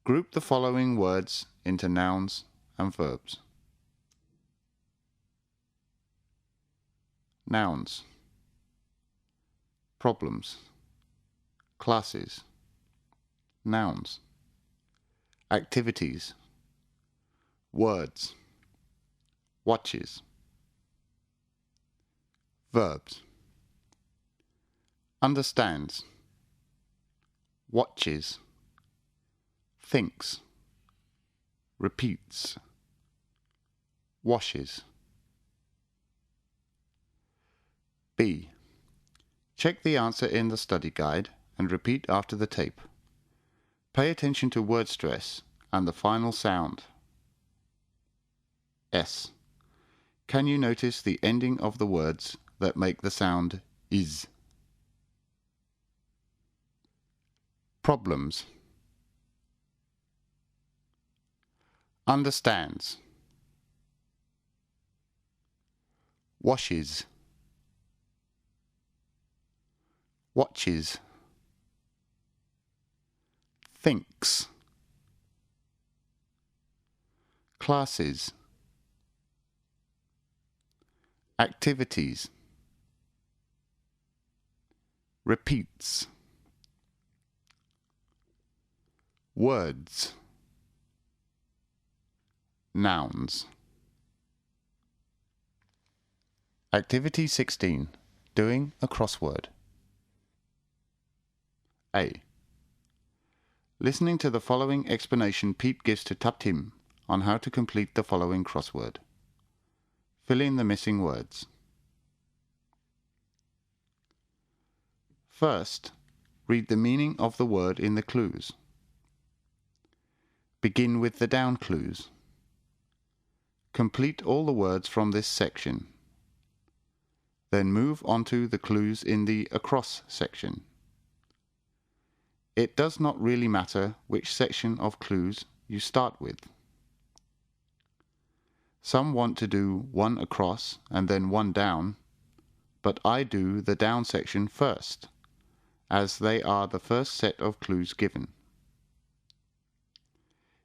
Group the following words into nouns and verbs. Nouns. Problems. Classes. Nouns. Activities. Words. Watches. Verbs. Understands. Watches. Thinks. Repeats. Washes. B. Check the answer in the study guide and repeat after the tape. Pay attention to word stress and the final sound. S. can you notice the ending of the words that make the sound is? Problems. Understands. Washes. Watches. Thinks. Classes. Activities. Repeats. Words. Nouns. Activity 16. Doing a crossword. A. Listening to the following explanation Pete gives to Taptim on how to complete the following crossword. Fill in the missing words. First, read the meaning of the word in the clues. Begin with the down clues. Complete all the words from this section. Then move on to the clues in the across section. It does not really matter which section of clues you start with. Some want to do one across and then one down, but I do the down section first, as they are the first set of clues given.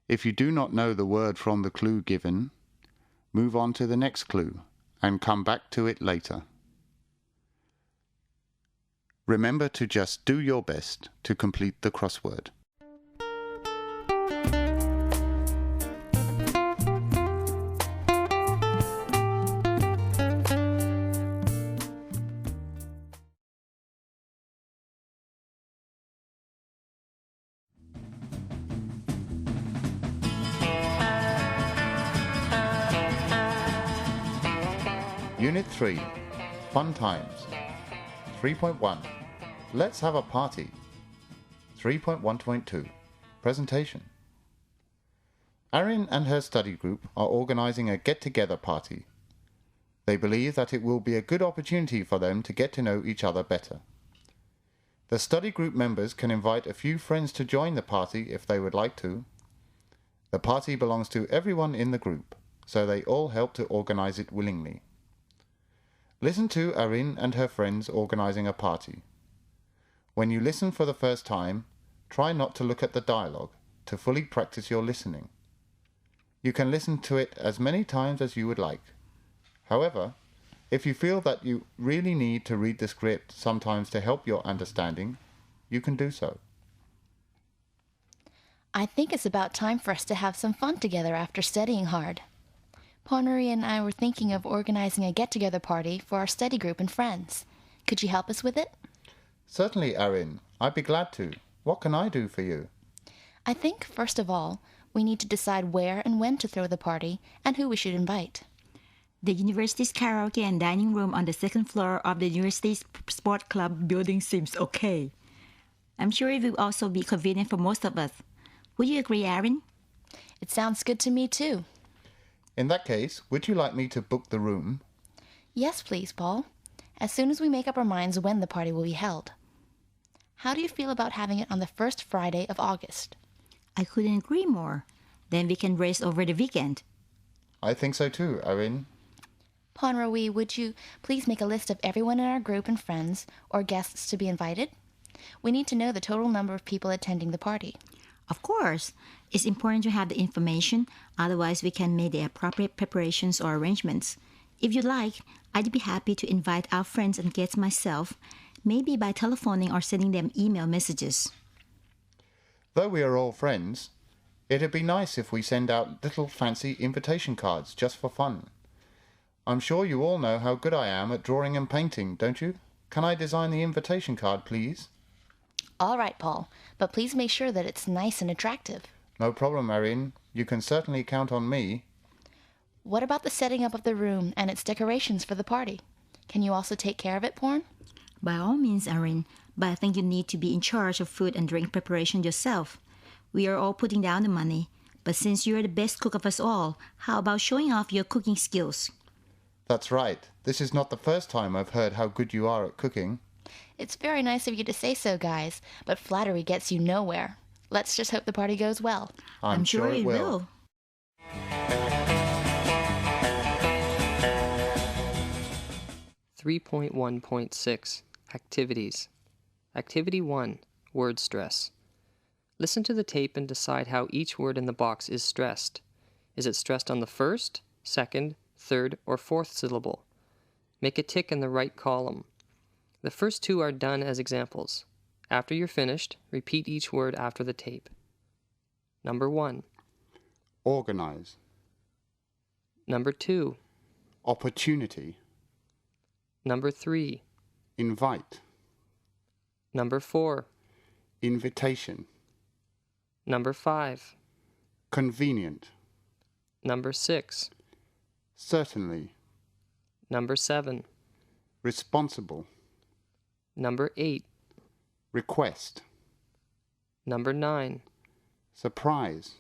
If you do not know the word from the clue given, move on to the next clue and come back to it later. Remember to just do your best to complete the crossword. Unit 3. Fun Times. 3.1. Let's have a party. 3.1.2. Presentation. Arin and her study group are organizing a get-together party. They believe that it will be a good opportunity for them to get to know each other better. The study group members can invite a few friends to join the party if they would like to. The party belongs to everyone in the group, so they all help to organize it willingly. Listen to Arin and her friends organizing a party. When you listen for the first time, try not to look at the dialogue to fully practice your listening. You can listen to it as many times as you would like. However, if you feel that you really need to read the script sometimes to help your understanding, you can do so. I think it's about time for us to have some fun together after studying hard. Pornery and I were thinking of organizing a get-together party for our study group and friends. Could you help us with it? Certainly, Arin. I'd be glad to. What can I do for you? I think, first of all, we need to decide where and when to throw the party and who we should invite. The university's karaoke and dining room on the second floor of the university's sport club building seems okay. I'm sure it will also be convenient for most of us. Would you agree, Arin? It sounds good to me, too. In that case, would you like me to book the room? Yes, please, Paul. As soon as we make up our minds when the party will be held. How do you feel about having it on the first Friday of August? I couldn't agree more. Then we can race over the weekend. I think so too, Arin. Ponrowi, would you please make a list of everyone in our group and friends or guests to be invited? We need to know the total number of people attending the party. Of course. It's important to have the information, otherwise we can make the appropriate preparations or arrangements. If you like, I'd be happy to invite our friends and guests myself, maybe by telephoning or sending them email messages. Though we are all friends, it'd be nice if we send out little fancy invitation cards just for fun. I'm sure you all know how good I am at drawing and painting, don't you? Can I design the invitation card, please? All right, Paul, but please make sure that it's nice and attractive. No problem, Arin. You can certainly count on me. What about the setting up of the room and its decorations for the party? Can you also take care of it, Porn? By all means, Arin, but I think you need to be in charge of food and drink preparation yourself. We are all putting down the money, but since you're the best cook of us all, how about showing off your cooking skills? That's right. This is not the first time I've heard how good you are at cooking. It's very nice of you to say so, guys, but flattery gets you nowhere. Let's just hope the party goes well. I'm sure it will. 3.1.6 Activities. Activity 1. Word stress. Listen to the tape and decide how each word in the box is stressed. Is it stressed on the first, second, third, or fourth syllable? Make a tick in the right column. The first two are done as examples. After you're finished, repeat each word after the tape. Number 1. Organize. Number 2. Opportunity. Number 3. Invite. Number 4. Invitation. Number 5. Convenient. Number 6. Certainly. Number 7. Responsible. Number 8. Request. Number 9. Surprise.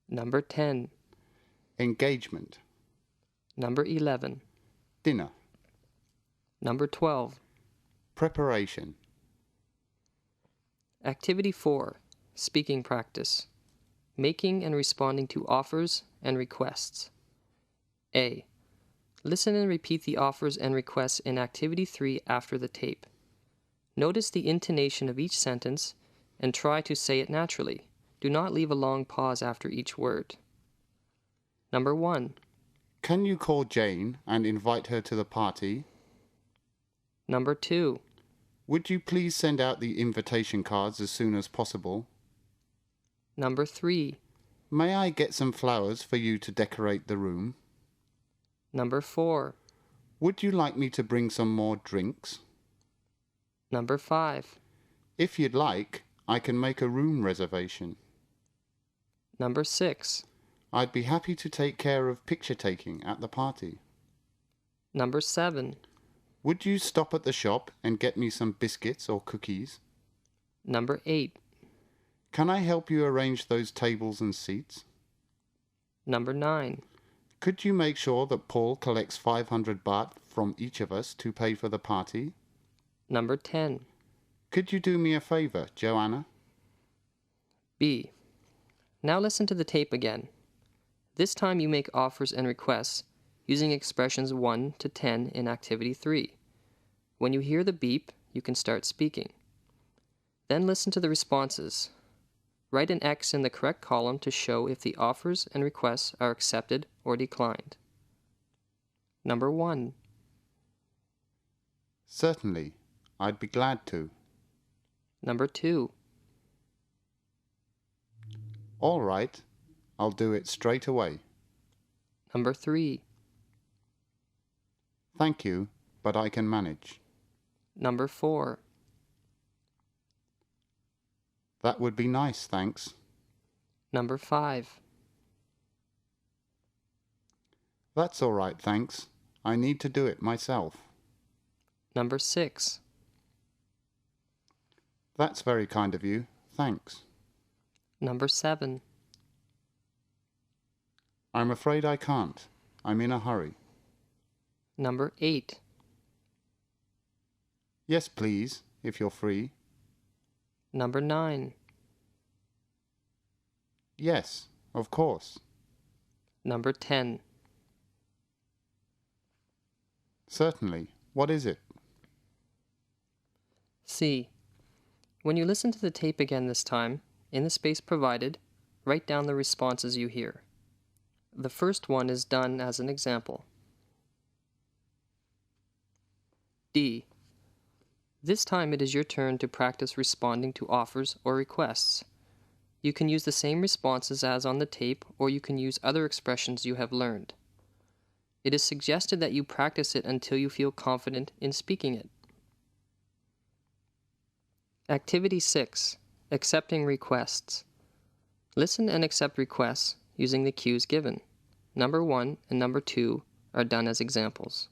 Number 10. Engagement. Number 11. Dinner. Number 12. Preparation. Activity 4. Speaking practice. Making and responding to offers and requests. A. Listen and repeat the offers and requests in Activity 3 after the tape. Notice the intonation of each sentence and try to say it naturally. Do not leave a long pause after each word. Number 1. Can you call Jane and invite her to the party? Number 2. Would you please send out the invitation cards as soon as possible? Number 3. May I get some flowers for you to decorate the room? Number 4. Would you like me to bring some more drinks? Number 5. If you'd like, I can make a room reservation. Number 6. I'd be happy to take care of picture taking at the party. Number 7. Would you stop at the shop and get me some biscuits or cookies? Number 8. Can I help you arrange those tables and seats? Number 9. Could you make sure that Paul collects 500 baht from each of us to pay for the party? Number 10. Could you do me a favor, Joanna? B. Now listen to the tape again. This time you make offers and requests using expressions 1 to 10 in Activity 3. When you hear the beep, you can start speaking. Then listen to the responses. Write an X in the correct column to show if the offers and requests are accepted or declined. Number 1. Certainly. I'd be glad to. Number 2. All right. I'll do it straight away. Number 3. Thank you, but I can manage. Number 4. That would be nice, thanks. Number 5. That's all right, thanks. I need to do it myself. Number 6. That's very kind of you, thanks. Number 7. I'm afraid I can't. I'm in a hurry. Number 8. Yes, please, if you're free. Number 9. Yes, of course. Number 10. Certainly. What is it? C. When you listen to the tape again this time, in the space provided, write down the responses you hear. The first one is done as an example. D. This time it is your turn to practice responding to offers or requests. You can use the same responses as on the tape, or you can use other expressions you have learned. It is suggested that you practice it until you feel confident in speaking it. Activity 6. Accepting requests. Listen and accept requests using the cues given. Number 1 and number 2 are done as examples.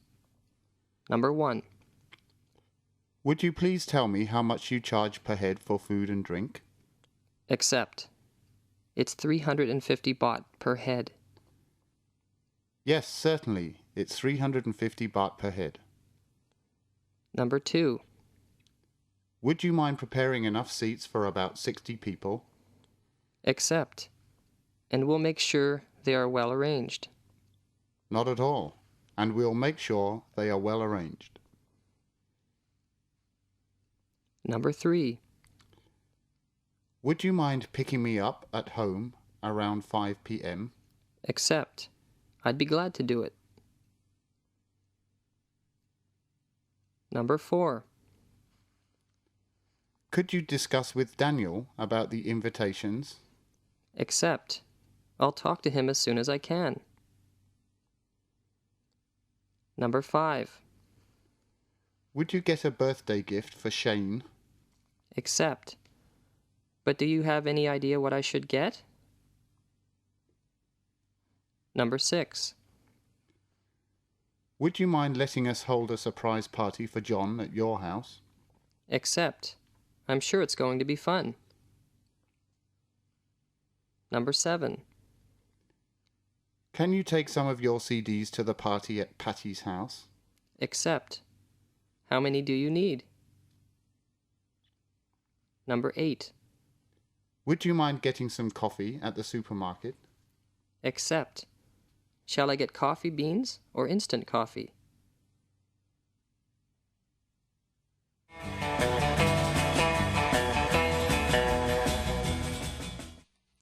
Number 1. Would you please tell me how much you charge per head for food and drink? Accept. It's 350 baht per head. Yes, certainly. It's 350 baht per head. Number 2. Would you mind preparing enough seats for about 60 people? Accept. And we'll make sure they are well arranged. Not at all. And we'll make sure they are well arranged. Number 3. Would you mind picking me up at home around 5 p.m.? Accept. I'd be glad to do it. Number 4. Could you discuss with Daniel about the invitations? Accept. I'll talk to him as soon as I can. Number 5. Would you get a birthday gift for Shane? Accept. But do you have any idea what I should get? Number 6. Would you mind letting us hold a surprise party for John at your house? Accept. I'm sure it's going to be fun. Number 7. Can you take some of your CDs to the party at Patty's house? Accept. How many do you need? Number 8. Would you mind getting some coffee at the supermarket? Accept. Shall I get coffee beans or instant coffee?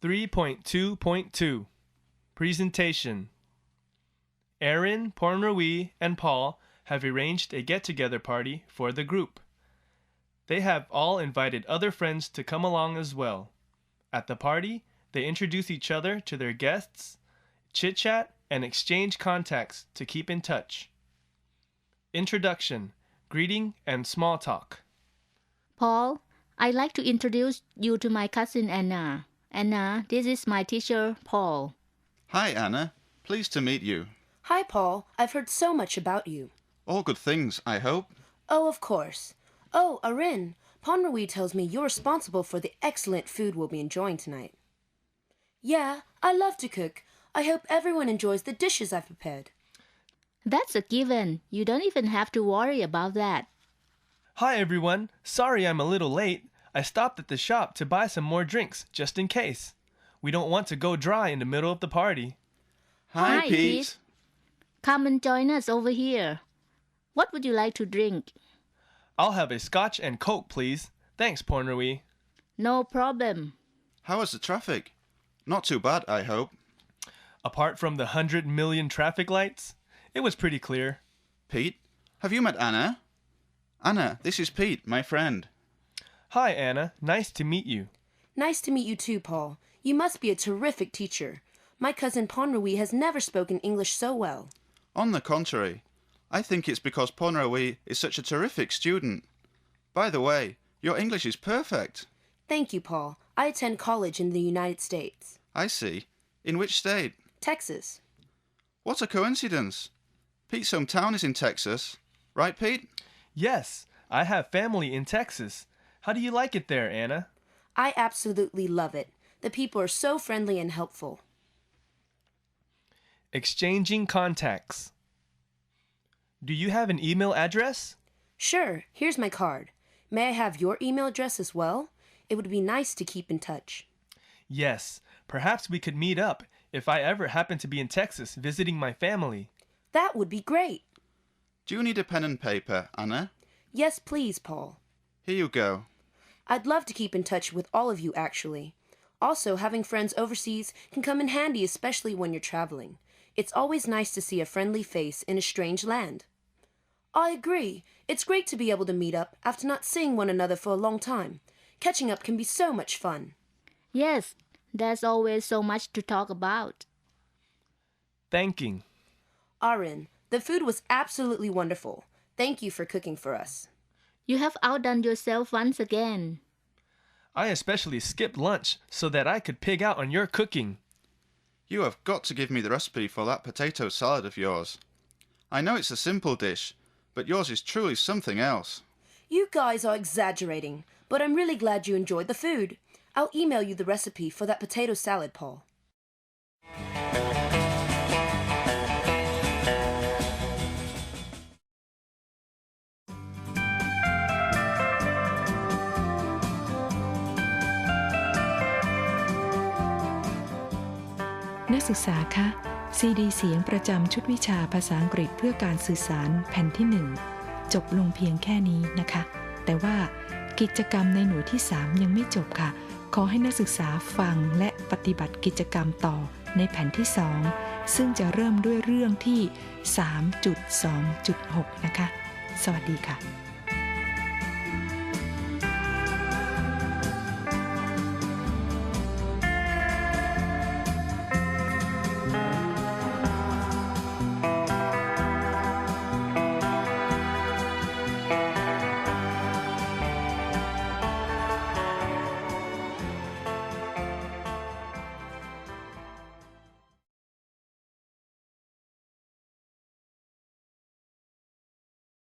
(3.2.2) Presentation. Erin, Pornrui, and Paul have arranged a get-together party for the group. They have all invited other friends to come along as well. At the party, they introduce each other to their guests, chit-chat, and exchange contacts to keep in touch. Introduction, greeting, and small talk. Paul, I'd like to introduce you to my cousin Anna. Anna, this is my teacher, Paul. Hi, Anna. Pleased to meet you. Hi, Paul. I've heard so much about you. All good things, I hope. Oh, of course. Oh, Arin, Ponrui tells me you're responsible for the excellent food we'll be enjoying tonight. Yeah, I love to cook. I hope everyone enjoys the dishes I've prepared. That's a given. You don't even have to worry about that. Hi, everyone. Sorry I'm a little late. I stopped at the shop to buy some more drinks, just in case. We don't want to go dry in the middle of the party. Hi, Pete. Come and join us over here. What would you like to drink? I'll have a scotch and Coke, please. Thanks, Pornrui. No problem. How was the traffic? Not too bad, I hope. Apart from the 100 million traffic lights, it was pretty clear. Pete, have you met Anna? Anna, this is Pete, my friend. Hi, Anna. Nice to meet you. Nice to meet you too, Paul. You must be a terrific teacher. My cousin Ponrui has never spoken English so well. On the contrary, I think it's because Ponrui is such a terrific student. By the way, your English is perfect. Thank you, Paul. I attend college in the United States. I see. In which state? Texas. What a coincidence. Pete's hometown is in Texas. Right, Pete? Yes, I have family in Texas. How do you like it there, Anna? I absolutely love it. The people are so friendly and helpful. Exchanging contacts. Do you have an email address? Sure, here's my card. May I have your email address as well? It would be nice to keep in touch. Yes, perhaps we could meet up if I ever happen to be in Texas visiting my family. That would be great. Do you need a pen and paper, Anna? Yes, please, Paul. Here you go. I'd love to keep in touch with all of you, actually. Also, having friends overseas can come in handy, especially when you're traveling. It's always nice to see a friendly face in a strange land. I agree. It's great to be able to meet up after not seeing one another for a long time. Catching up can be so much fun. Yes, there's always so much to talk about. Thanking. Arin, the food was absolutely wonderful. Thank you for cooking for us. You have outdone yourself once again. I especially skipped lunch so that I could pig out on your cooking. You have got to give me the recipe for that potato salad of yours. I know it's a simple dish, but yours is truly something else. You guys are exaggerating, but I'm really glad you enjoyed the food. I'll email you the recipe for that potato salad, Paul. นักศึกษาคะซีดีเสียงประจำชุดวิชาภาษาอังกฤษเพื่อการสื่อสารแผ่นที่1จบลงเพียงแค่นี้นะคะแต่ว่ากิจกรรมในหน่วยที่3ยังไม่จบค่ะขอให้นักศึกษาฟังและปฏิบัติกิจกรรมต่อในแผ่นที่2ซึ่งจะเริ่มด้วยเรื่องที่ 3.2.6 นะคะสวัสดีค่ะ